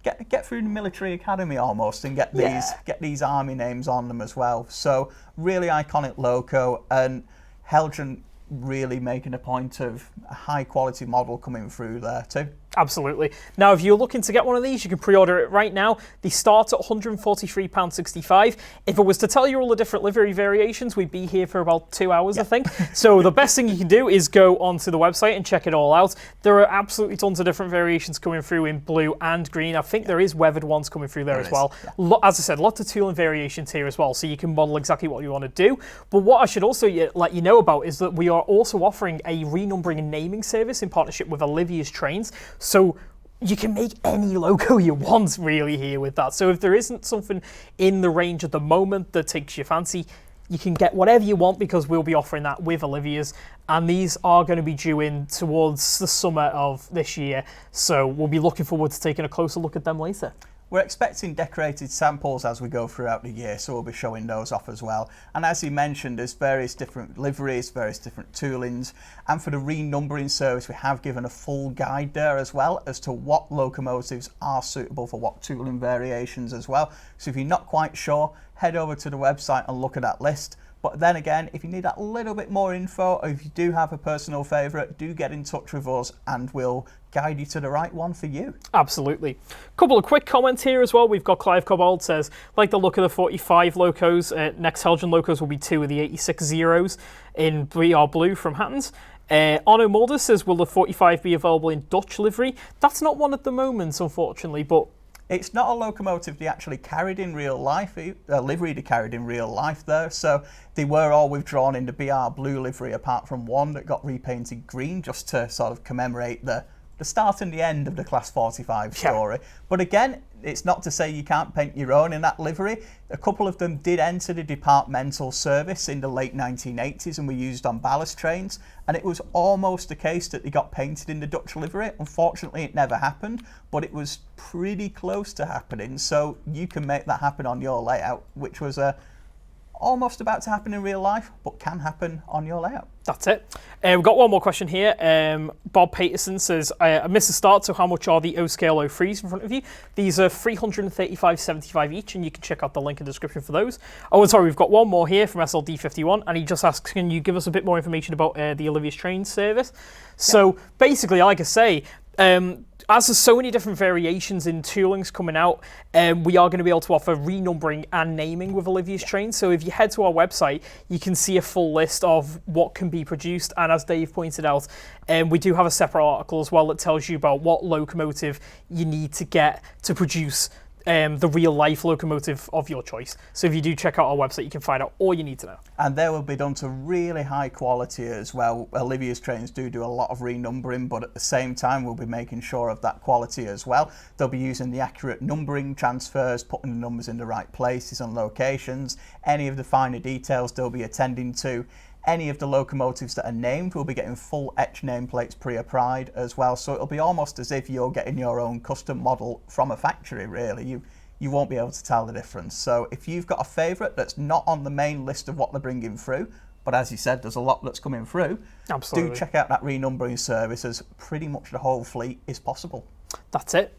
Get through the military academy almost and get these army names on them as well. So really iconic loco, and Heljan really making a point of a high quality model coming through there too. Absolutely. Now, if you're looking to get one of these, you can pre-order it right now. They start at £143.65. If it was to tell you all the different livery variations, we'd be here for about 2 hours, I think. So the best thing you can do is go onto the website and check it all out. There are absolutely tons of different variations coming through in blue and green. I think there is weathered ones coming through there as well. As I said, lots of tooling variations here as well, so you can model exactly what you want to do. But what I should also let you know about is that we are also offering a renumbering and naming service in partnership with Olivia's Trains. So you can make any loco you want, really, here with that. So if there isn't something in the range at the moment that takes your fancy, you can get whatever you want, because we'll be offering that with Olivia's. And these are going to be due in towards the summer of this year. So we'll be looking forward to taking a closer look at them later. We're expecting decorated samples as we go throughout the year, so we'll be showing those off as well. And as he mentioned, there's various different liveries, various different toolings, and for the renumbering service we have given a full guide there as well as to what locomotives are suitable for what tooling variations as well. So if you're not quite sure, head over to the website and look at that list. But then again, if you need that little bit more info, or if you do have a personal favourite, do get in touch with us and we'll guide you to the right one for you. Absolutely. Couple of quick comments here as well. We've got Clive Cobbold says, like the look of the 45 locos, next Heljan locos will be 2 of the 86 Zeros in BR Blue from Hattons. Onno Mulder says, will the 45 be available in Dutch livery? That's not one at the moment, unfortunately, but it's not a locomotive they actually carried in real life, a livery they carried in real life there. So they were all withdrawn in the BR Blue livery, apart from one that got repainted green just to sort of commemorate the start and the end of the Class 45 story. But again, it's not to say you can't paint your own in that livery. A couple of them did enter the departmental service in the late 1980s and were used on ballast trains, and it was almost a case that they got painted in the Dutch livery. Unfortunately, it never happened, but it was pretty close to happening, so you can make that happen on your layout, which was almost about to happen in real life, but can happen on your layout. That's it. We've got one more question here. Bob Peterson says, I missed the start, so how much are the O-Scale O3s in front of you? These are $335.75 each, and you can check out the link in the description for those. Oh, and sorry, we've got one more here from SLD51, and he just asks, can you give us a bit more information about the Olivia's train service? So basically, like I say, as there's so many different variations in toolings coming out, we are going to be able to offer renumbering and naming with Olivia's trains. So if you head to our website, you can see a full list of what can be produced. And as Dave pointed out, we do have a separate article as well that tells you about what locomotive you need to get to produce the real-life locomotive of your choice. So if you do check out our website, you can find out all you need to know. And they will be done to really high quality as well. Olivia's trains do a lot of renumbering, but at the same time, we'll be making sure of that quality as well. They'll be using the accurate numbering transfers, putting the numbers in the right places and locations. Any of the finer details they'll be attending to. Any of the locomotives that are named will be getting full etch nameplates pre-applied as well. So it'll be almost as if you're getting your own custom model from a factory, really. You won't be able to tell the difference. So if you've got a favourite that's not on the main list of what they're bringing through, but as you said, there's a lot that's coming through, absolutely, do check out that renumbering service, as pretty much the whole fleet is possible. That's it.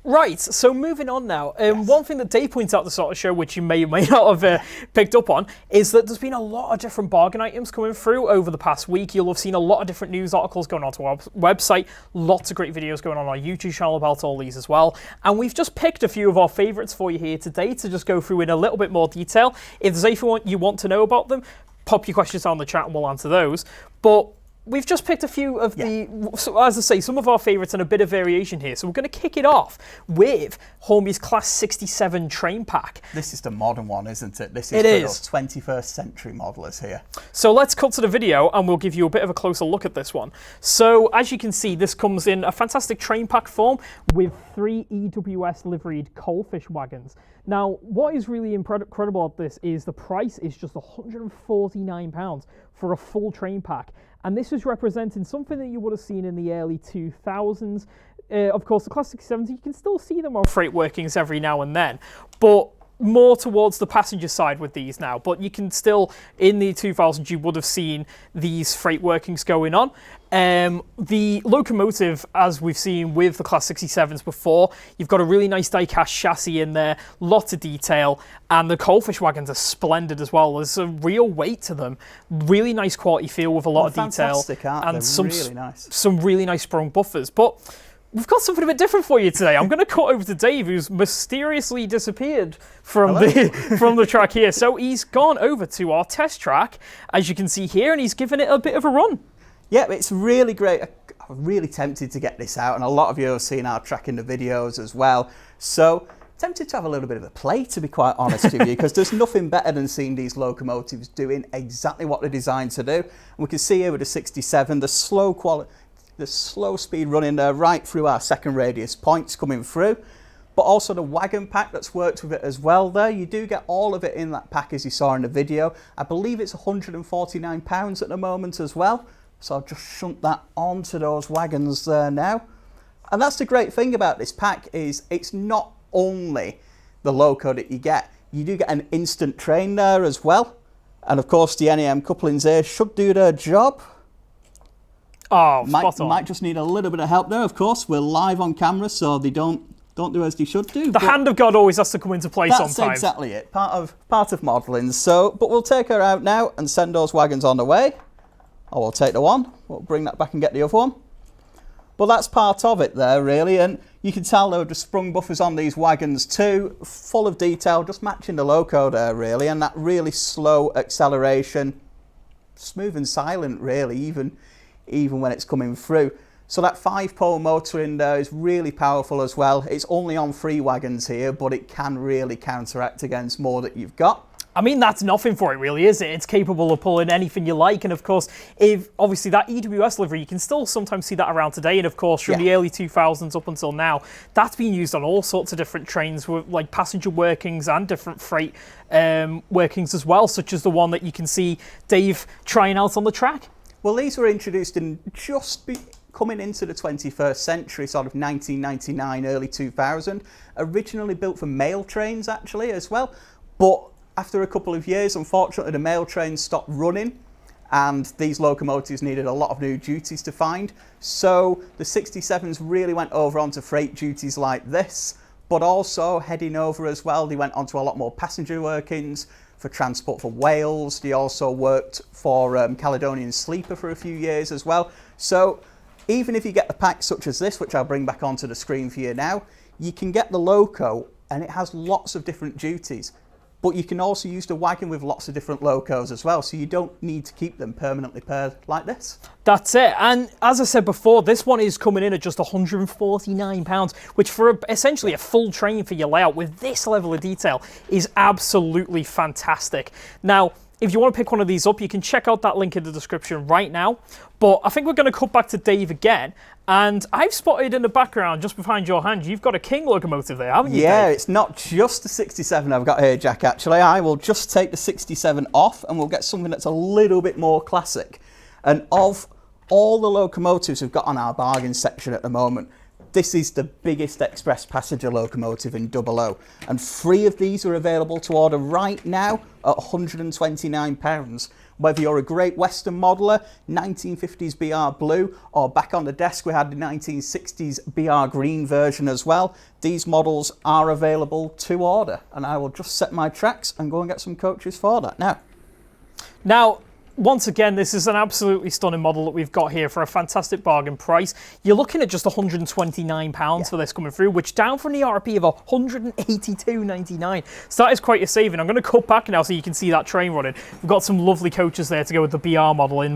Right, so moving on now. One thing that Dave points out at the start of the show, which you may or may not have picked up on, is that there's been a lot of different bargain items coming through over the past week. You'll have seen a lot of different news articles going onto our website, lots of great videos going on our YouTube channel about all these as well. And we've just picked a few of our favourites for you here today to just go through in a little bit more detail. If there's anything you want to know about them, pop your questions down in the chat and we'll answer those. But we've just picked a few of so as I say, some of our favourites and a bit of variation here. So we're going to kick it off with Hornby's Class 67 train pack. This is the modern one, isn't it? This is for those 21st century modelers here. So let's cut to the video and we'll give you a bit of a closer look at this one. So as you can see, this comes in a fantastic train pack form with 3 EWS liveried coalfish wagons. Now, what is really incredible about this is the price is just £149 for a full train pack. And this is representing something that you would have seen in the early 2000s. Of course, the Class 67s, you can still see them on freight workings every now and then, but more towards the passenger side with these now. But you can still, in the 2000s, you would have seen these freight workings going on. The locomotive, as we've seen with the Class 67s before, you've got a really nice die-cast chassis in there, lots of detail, and the coalfish wagons are splendid as well. There's a real weight to them, really nice quality feel with a lot of detail, and some really nice sprung buffers. But we've got something a bit different for you today. I'm going to cut over to Dave, who's mysteriously disappeared from the track here. So he's gone over to our test track, as you can see here, and he's given it a bit of a run. Yeah, it's really great. I'm really tempted to get this out, and a lot of you have seen our track in the videos as well. So tempted to have a little bit of a play, to be quite honest with you, because there's nothing better than seeing these locomotives doing exactly what they're designed to do. And we can see here with the 67, the slow speed running there right through our second radius points coming through, but also the wagon pack that's worked with it as well there. You do get all of it in that pack, as you saw in the video. I believe it's £149 at the moment as well. So I'll just shunt that onto those wagons there now. And that's the great thing about this pack, is it's not only the loco that you do get an instant train there as well. And of course the NAM couplings here should do their job. Oh, spot on. Might just need a little bit of help there, of course. We're live on camera, so they don't do as they should do. The hand of God always has to come into play sometimes. That's exactly it, part of modelling. So, but we'll take her out now and send those wagons on the way. I will take the one, we'll bring that back and get the other one. But that's part of it there, really, and you can tell there were just sprung buffers on these wagons too, full of detail, just matching the loco there, really, and that really slow acceleration, smooth and silent, really, even when it's coming through. So that 5-pole motor in there is really powerful as well. It's only on 3 wagons here, but it can really counteract against more that you've got. I mean, that's nothing for it, really, is it? It's capable of pulling anything you like. And of course, if obviously that EWS livery, you can still sometimes see that around today. And of course, from the early 2000s up until now, that's been used on all sorts of different trains with like passenger workings and different freight workings as well, such as the one that you can see Dave trying out on the track. Well, these were introduced in coming into the 21st century, sort of 1999, early 2000. Originally built for mail trains, actually, as well. But after a couple of years, unfortunately, the mail trains stopped running, and these locomotives needed a lot of new duties to find. So the 67s really went over onto freight duties like this, but also heading over as well, they went onto a lot more passenger workings for transport for Wales. They also worked for Caledonian Sleeper for a few years as well. So even if you get the pack such as this, which I'll bring back onto the screen for you now, you can get the loco and it has lots of different duties. But you can also use the wagon with lots of different locos as well, so you don't need to keep them permanently paired like this. That's it. And as I said before, this one is coming in at just £149, which for essentially a full train for your layout with this level of detail is absolutely fantastic. Now, if you want to pick one of these up, you can check out that link in the description right now. But I think we're going to cut back to Dave again. And I've spotted in the background, just behind your hand, you've got a King locomotive there, haven't you, Yeah, Dave? it's not just the 67 I've got here, Jack, actually. I will just take the 67 off and we'll get something that's a little bit more classic. And of all the locomotives we've got on our bargain section at the moment, this is the biggest express passenger locomotive in 00. And 3 of these are available to order right now at £129. Whether you're a Great Western modeller, 1950s BR Blue, or back on the desk we had the 1960s BR Green version as well, these models are available to order. And I will just set my tracks and go and get some coaches for that now. Now, once again, this is an absolutely stunning model that we've got here for a fantastic bargain price. You're looking at just £129 for this coming through, which down from the RP of £182.99. So that is quite a saving. I'm going to cut back now so you can see that train running. We've got some lovely coaches there to go with the BR model in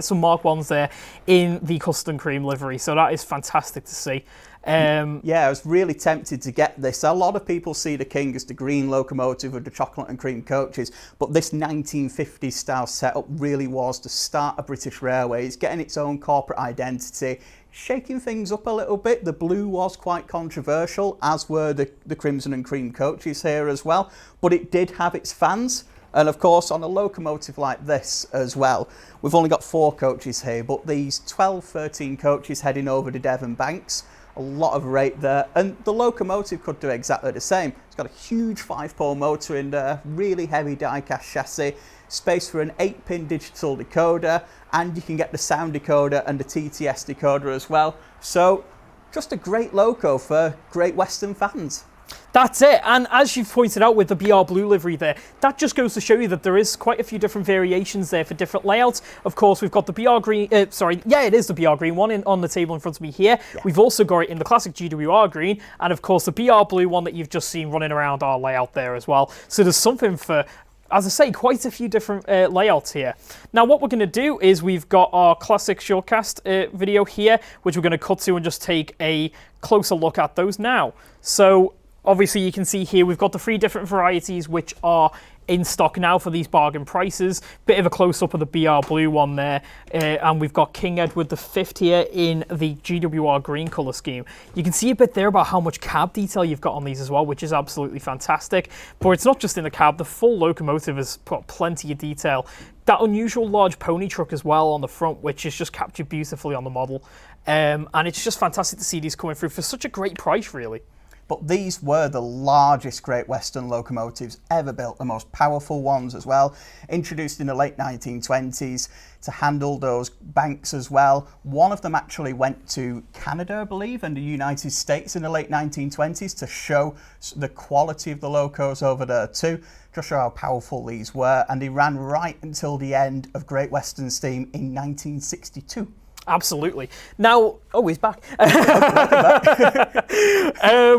some Mark 1s there in the custom cream livery. So that is fantastic to see. Yeah, I was really tempted to get this. A lot of people see the King as the green locomotive with the chocolate and cream coaches, but this 1950s style setup really was the start of British Railways, getting its own corporate identity, shaking things up a little bit. The blue was quite controversial, as were the crimson and cream coaches here as well, but it did have its fans. And of course, on a locomotive like this as well, we've only got 4 coaches here, but these 12, 13 coaches heading over the Devon banks, a lot of rate there, and the locomotive could do exactly the same. It's got a huge 5-pole motor in there, really heavy die-cast chassis, space for an 8-pin digital decoder, and you can get the sound decoder and the TTS decoder as well. So just a great loco for Great Western fans. That's it, and as you've pointed out with the BR Blue livery there, that just goes to show you that there is quite a few different variations there for different layouts. Of course, we've got the BR Green, it is the BR Green one on the table in front of me here. Yeah. We've also got it in the classic GWR Green, and of course the BR Blue one that you've just seen running around our layout there as well. So there's something for, as I say, quite a few different layouts here. Now what we're going to do is we've got our classic shortcast video here, which we're going to cut to and just take a closer look at those now. So obviously you can see here we've got the 3 different varieties which are in stock now for these bargain prices. Bit of a close-up of the BR Blue one there, and we've got King Edward V here in the GWR Green colour scheme. You can see a bit there about how much cab detail you've got on these as well, which is absolutely fantastic. But it's not just in the cab, the full locomotive has got plenty of detail. That unusual large pony truck as well on the front, which is just captured beautifully on the model. And it's just fantastic to see these coming through for such a great price, really. But these were the largest Great Western locomotives ever built, the most powerful ones as well, introduced in the late 1920s to handle those banks as well. One of them actually went to Canada, I believe, and the United States in the late 1920s to show the quality of the locos over there too, just show how powerful these were, and they ran right until the end of Great Western Steam in 1962. Absolutely. Now, oh, he's back.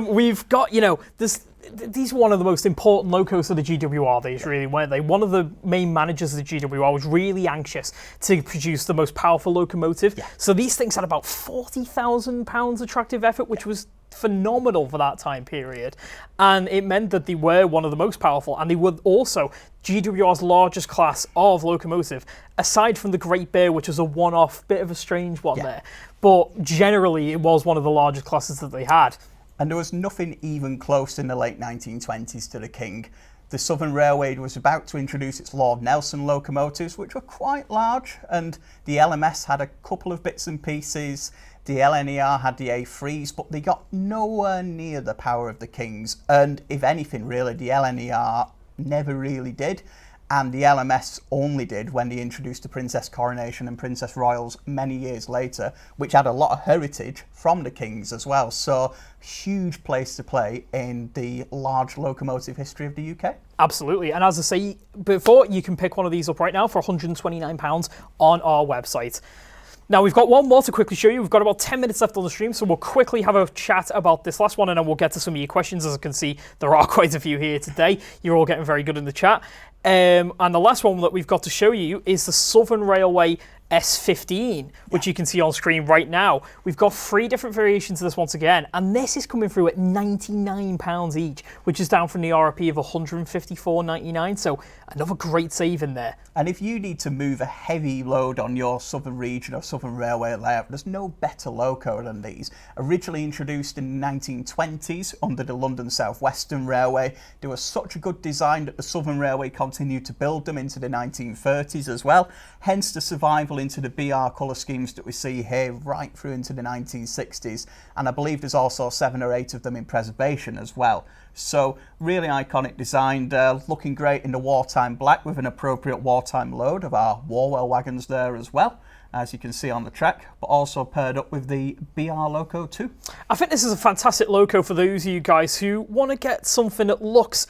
We've got, you know, these are one of the most important locos of the GWR days, really, weren't they? One of the main managers of the GWR was really anxious to produce the most powerful locomotive. Yeah. So these things had about £40,000 of tractive effort, which was phenomenal for that time period. And it meant that they were one of the most powerful, and they were also GWR's largest class of locomotive, aside from the Great Bear, which was a one-off, bit of a strange one there. But generally, it was one of the largest classes that they had. And there was nothing even close in the late 1920s to the King. The Southern Railway was about to introduce its Lord Nelson locomotives, which were quite large, and the LMS had a couple of bits and pieces. The LNER had the A3s, but they got nowhere near the power of the Kings. And if anything, really, the LNER never really did. And the LMS only did when they introduced the Princess Coronation and Princess Royals many years later, which had a lot of heritage from the Kings as well. So huge place to play in the large locomotive history of the UK. Absolutely. And as I say before, you can pick one of these up right now for £129 on our website. Now, we've got one more to quickly show you. We've got about 10 minutes left on the stream, so we'll quickly have a chat about this last one, and then we'll get to some of your questions. As I can see, there are quite a few here today. You're all getting very good in the chat. And the last one that we've got to show you is the Southern Railway S15, which you can see on screen right now. We've got 3 different variations of this once again, and this is coming through at £99 each, which is down from the RRP of £154.99, so another great save in there. And if you need to move a heavy load on your Southern region or Southern Railway layout, there's no better loco than these. Originally introduced in the 1920s under the London South Western Railway, they were such a good design that the Southern Railway continued to build them into the 1930s as well, hence the survival into the BR colour schemes that we see here right through into the 1960s, and I believe there's also 7 or 8 of them in preservation as well. So really iconic design, looking great in the wartime black with an appropriate wartime load of our Warwell wagons there as well, as you can see on the track, but also paired up with the BR Loco too. I think this is a fantastic loco for those of you guys who want to get something that looks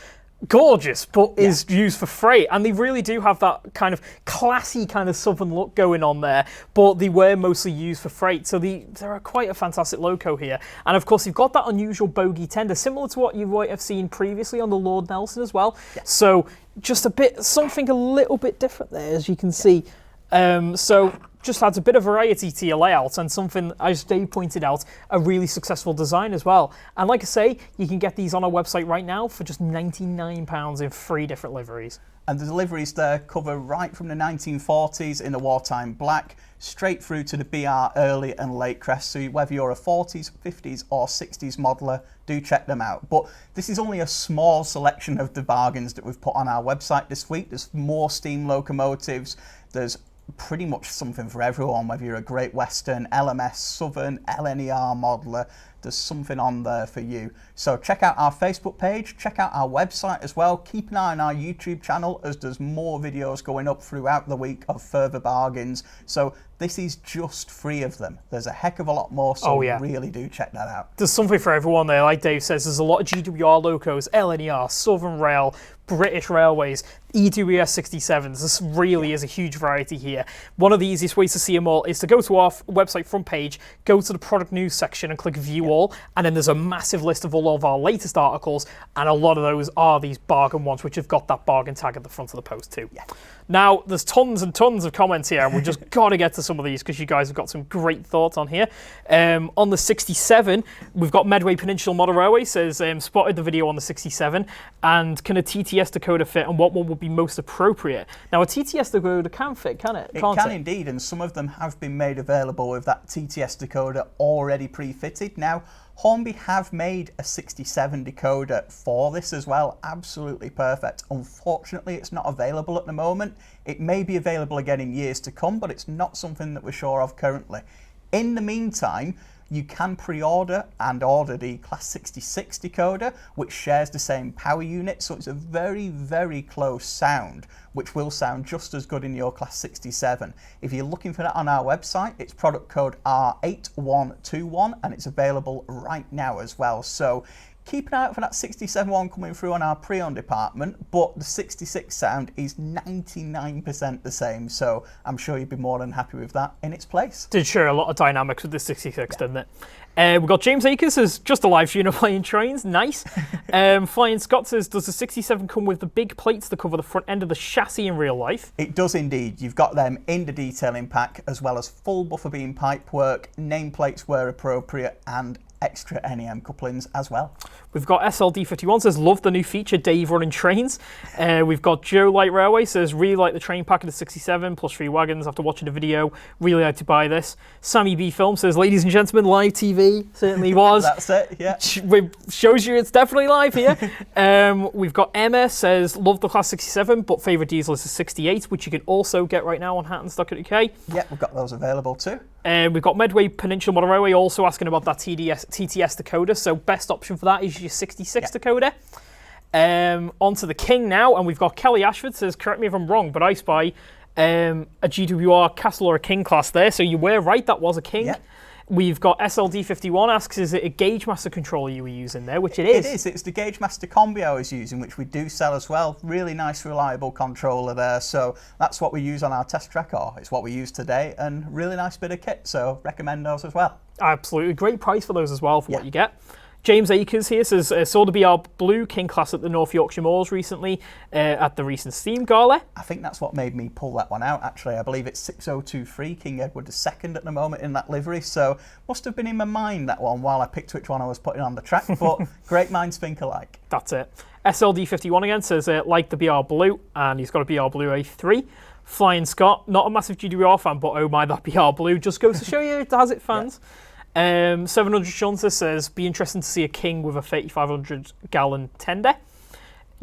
gorgeous but is used for freight, and they really do have that kind of classy kind of southern look going on there, but they were mostly used for freight, so they're quite a fantastic loco here. And of course you've got that unusual bogie tender similar to what you might have seen previously on the Lord Nelson as well, so just something a little bit different there, as you can see. So just adds a bit of variety to your layout, and something, as Dave pointed out, a really successful design as well. And like I say, you can get these on our website right now for just £99 in 3 different liveries. And the liveries there cover right from the 1940s in the wartime black, straight through to the BR early and late crest. So whether you're a 40s, 50s or 60s modeller, do check them out. But this is only a small selection of the bargains that we've put on our website this week. There's more steam locomotives. There's pretty much something for everyone, whether you're a Great Western, LMS, Southern, LNER modeller, there's something on there for you. So check out our Facebook page, check out our website as well, keep an eye on our YouTube channel as there's more videos going up throughout the week of further bargains. So this is just 3 of them. There's a heck of a lot more, so really do check that out. There's something for everyone there, like Dave says. There's a lot of GWR locos, LNER, Southern Rail, British Railways, EWS 67s. This really is a huge variety here. One of the easiest ways to see them all is to go to our website front page, go to the product news section and click view all, and then there's a massive list of all of our latest articles, and a lot of those are these bargain ones, which have got that bargain tag at the front of the post too. Now, there's tons and tons of comments here, and we've just got to get to some of these because you guys have got some great thoughts on here. On the 67, we've got Medway Peninsula Model Railway says, spotted the video on the 67, and can a TTS decoder fit, and what one would be most appropriate? Now, a TTS decoder can fit, can it? It can indeed, and some of them have been made available with that TTS decoder already pre-fitted. Now, Hornby have made a 67 decoder for this as well, absolutely perfect. Unfortunately, it's not available at the moment. It may be available again in years to come, but it's not something that we're sure of currently. In the meantime, you can pre-order and order the Class 66 decoder, which shares the same power unit, so it's a very, very close sound, which will sound just as good in your Class 67. If you're looking for that on our website, it's product code R8121, and it's available right now as well. So keep an eye out for that 67 one coming through on our pre-owned department, but the 66 sound is 99% the same, so I'm sure you'd be more than happy with that in its place. Did share a lot of dynamics with the 66, didn't it? We've got James Akers says, just a live stream of playing trains, nice. Flying Scott says, does the 67 come with the big plates that cover the front end of the chassis in real life? It does indeed. You've got them in the detailing pack, as well as full buffer beam pipework, nameplates where appropriate, and extra NEM couplings as well. We've got SLD51 says, love the new feature, Dave running trains. We've got Joe Light Railway says, really like the train pack of the 67 plus 3 wagons after watching the video. Really like to buy this. Sammy B Film says, ladies and gentlemen, live TV. Certainly was. That's it, yeah. Shows you it's definitely live here. We've got Emma says, love the Class 67, but favourite diesel is the 68, which you can also get right now on Hattons.co.uk. Yeah, we've got those available too. We've got Medway Peninsula Model Railway also asking about that TTS decoder, so best option for that is your 66 decoder. Onto the King now, and we've got Kelly Ashford says, correct me if I'm wrong, but I spy a GWR Castle or a King class there, so you were right, that was a King. Yep. We've got SLD51 asks, is it a Gauge Master controller you were using there, which it is. It is. It's the Gauge Master combi I was using, which we do sell as well. Really nice, reliable controller there. So that's what we use on our test track, or it's what we use today, and really nice bit of kit. So recommend those as well. Absolutely. Great price for those as well for what you get. James Akers here says, saw the BR Blue King class at the North Yorkshire Moors recently at the recent Steam Gala. I think that's what made me pull that one out, actually. I believe it's 6023 King Edward II at the moment in that livery, so must have been in my mind, that one, while I picked which one I was putting on the track, but great minds think alike. That's it. SLD51 again says, like the BR Blue, and he's got a BR Blue A3. Flying Scott, not a massive GWR fan, but oh my, that BR Blue just goes to show you it has it fans. 700 Shunter says, be interesting to see a King with a 3,500 gallon tender.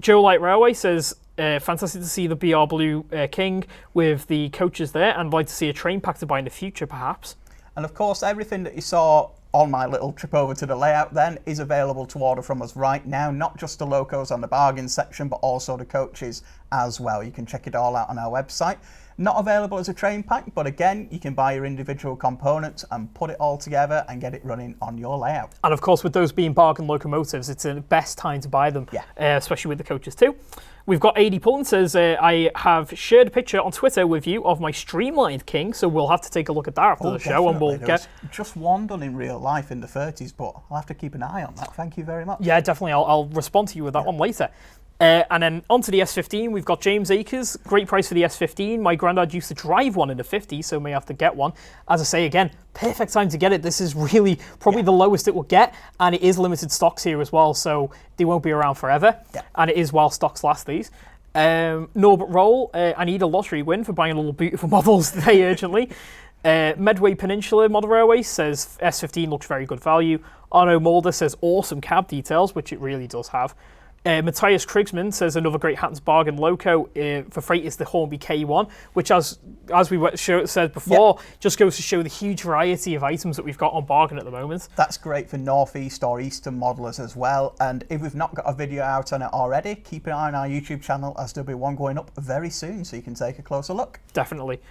Joe Light Railway says, fantastic to see the BR Blue King with the coaches there, and I'd like to see a train pack to buy in the future perhaps. And of course, everything that you saw on my little trip over to the layout then is available to order from us right now, not just the locos on the bargains section, but also the coaches as well. You can check it all out on our website. Not available as a train pack, but again, you can buy your individual components and put it all together and get it running on your layout. And of course, with those being bargain locomotives, it's the best time to buy them, especially with the coaches too. We've got AD Pullen says, I have shared a picture on Twitter with you of my streamlined King, so we'll have to take a look at that after the show. And we'll get just one done in real life in the 30s, but I'll have to keep an eye on that. Thank you very much. Yeah, definitely. I'll respond to you with that one later. And then onto the S15, we've got James Akers. Great price for the S15. My granddad used to drive one in the 50s, so may have to get one. As I say again, perfect time to get it. This is really probably the lowest it will get, and it is limited stocks here as well, so they won't be around forever. And it is while stocks last these. Norbert Roll, I need a lottery win for buying little beautiful models today urgently. Medway Peninsula Model Railway says S15 looks very good value. Arno Mulder says awesome cab details, which it really does have. Matthias Krigsman says another great Hattons bargain loco for freight is the Hornby K1, which as we said before, just goes to show the huge variety of items that we've got on bargain at the moment. That's great for northeast or eastern modelers as well. And if we've not got a video out on it already, keep an eye on our YouTube channel, as there'll be one going up very soon, so you can take a closer look. Definitely.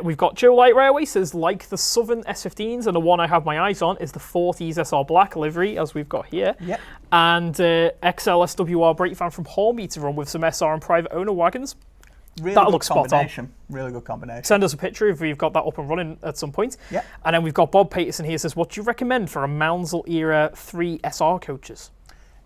We've got Joe Light Railway says, like the Southern S15s, and the one I have my eyes on is the 40s SR Black livery, as we've got here. And XL SWR brake van from Hornby to run with some SR and private owner wagons. Really that good looks spot on. Really good combination. Send us a picture if we've got that up and running at some point. And then we've got Bob Paterson here says, what do you recommend for a Mounsell era 3 SR coaches?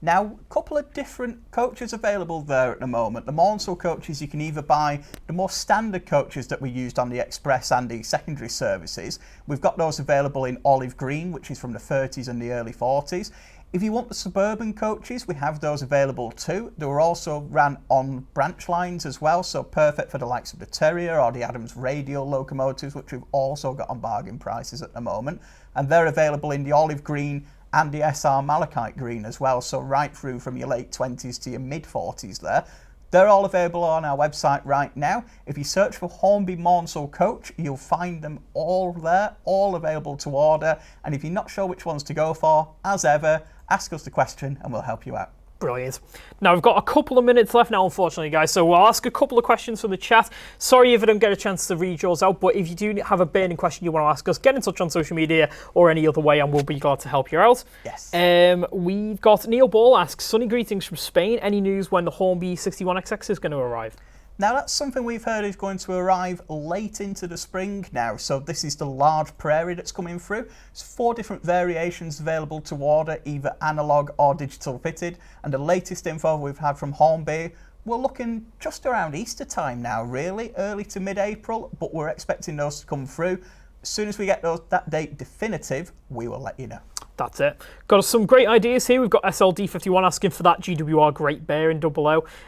Now, a couple of different coaches available there at the moment. The Mounsell coaches, you can either buy the more standard coaches that we used on the express and the secondary services. We've got those available in olive green, which is from the 30s and the early 40s. If you want the suburban coaches, we have those available too. They were also ran on branch lines as well, so perfect for the likes of the Terrier or the Adams radial locomotives, which we've also got on bargain prices at the moment. And they're available in the olive green and the SR Malachite green as well, so right through from your late 20s to your mid 40s there. They're all available on our website right now. If you search for Hornby Mounsell coach, you'll find them all there, all available to order. And if you're not sure which ones to go for, as ever, ask us the question and we'll help you out. Brilliant. Now, we've got a couple of minutes left now, unfortunately, guys, so we'll ask a couple of questions from the chat. Sorry if I don't get a chance to read yours out, but if you do have a burning question you want to ask us, get in touch on social media or any other way, and we'll be glad to help you out. We've got Neil Ball asks, sunny greetings from Spain. Any news when the Hornby 61XX is going to arrive? Now, that's something we've heard is going to arrive late into the spring now. So this is the large prairie that's coming through. There's 4 different variations available to order, either analogue or digital fitted. And the latest info we've had from Hornby, we're looking just around Easter time now, really, early to mid-April, but we're expecting those to come through. As soon as we get that date definitive, we will let you know. That's it. Got some great ideas here. We've got SLD51 asking for that GWR Great Bear in 00.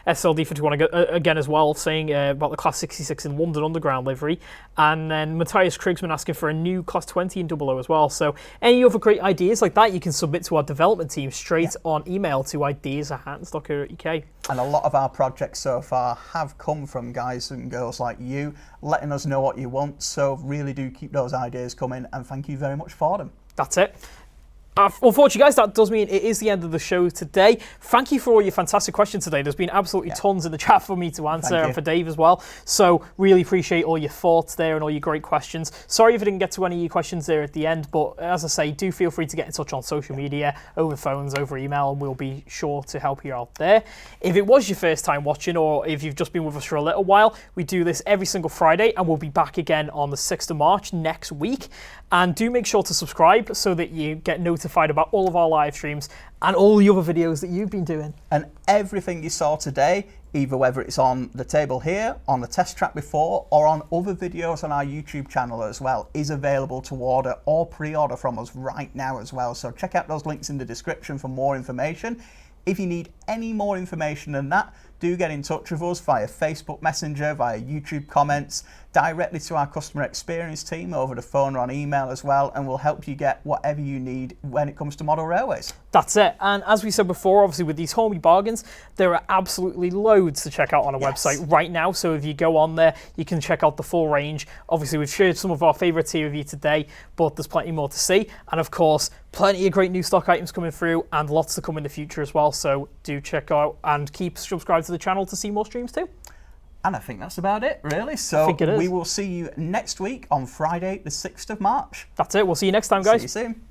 SLD51 again as well, saying about the Class 66 in London Underground livery. And then Matthias Krigsman asking for a new Class 20 in 00 as well. So any other great ideas like that, you can submit to our development team straight on email to ideas@hattons.co.uk. And a lot of our projects so far have come from guys and girls like you, letting us know what you want. So really do keep those ideas coming, and thank you very much for them. That's it. Unfortunately, guys, that does mean it is the end of the show today. Thank you for all your fantastic questions today. There's been absolutely tons in the chat for me to answer and for Dave as well. So really appreciate all your thoughts there and all your great questions. Sorry if I didn't get to any of your questions there at the end, but as I say, do feel free to get in touch on social media, over phones, over email, and we'll be sure to help you out there. If it was your first time watching, or if you've just been with us for a little while, we do this every single Friday, and we'll be back again on the 6th of March next week. And do make sure to subscribe so that you get notified about all of our live streams and all the other videos that you've been doing. And everything you saw today, either whether it's on the table here, on the test track before, or on other videos on our YouTube channel as well, is available to order or pre-order from us right now as well. So check out those links in the description for more information. If you need any more information than that, do get in touch with us via Facebook Messenger, via YouTube comments, directly to our customer experience team over the phone or on email as well, and we'll help you get whatever you need when it comes to model railways. That's it. And as we said before, obviously with these Hornby Bargains, there are absolutely loads to check out on our website right now. So if you go on there, you can check out the full range. Obviously, we've shared some of our favourites here with you today, but there's plenty more to see. And of course, plenty of great new stock items coming through and lots to come in the future as well. So do check out and keep subscribed to the channel to see more streams too. And I think that's about it, really. So we will see you next week on Friday, the 6th of March. That's it. We'll see you next time, guys. See you soon.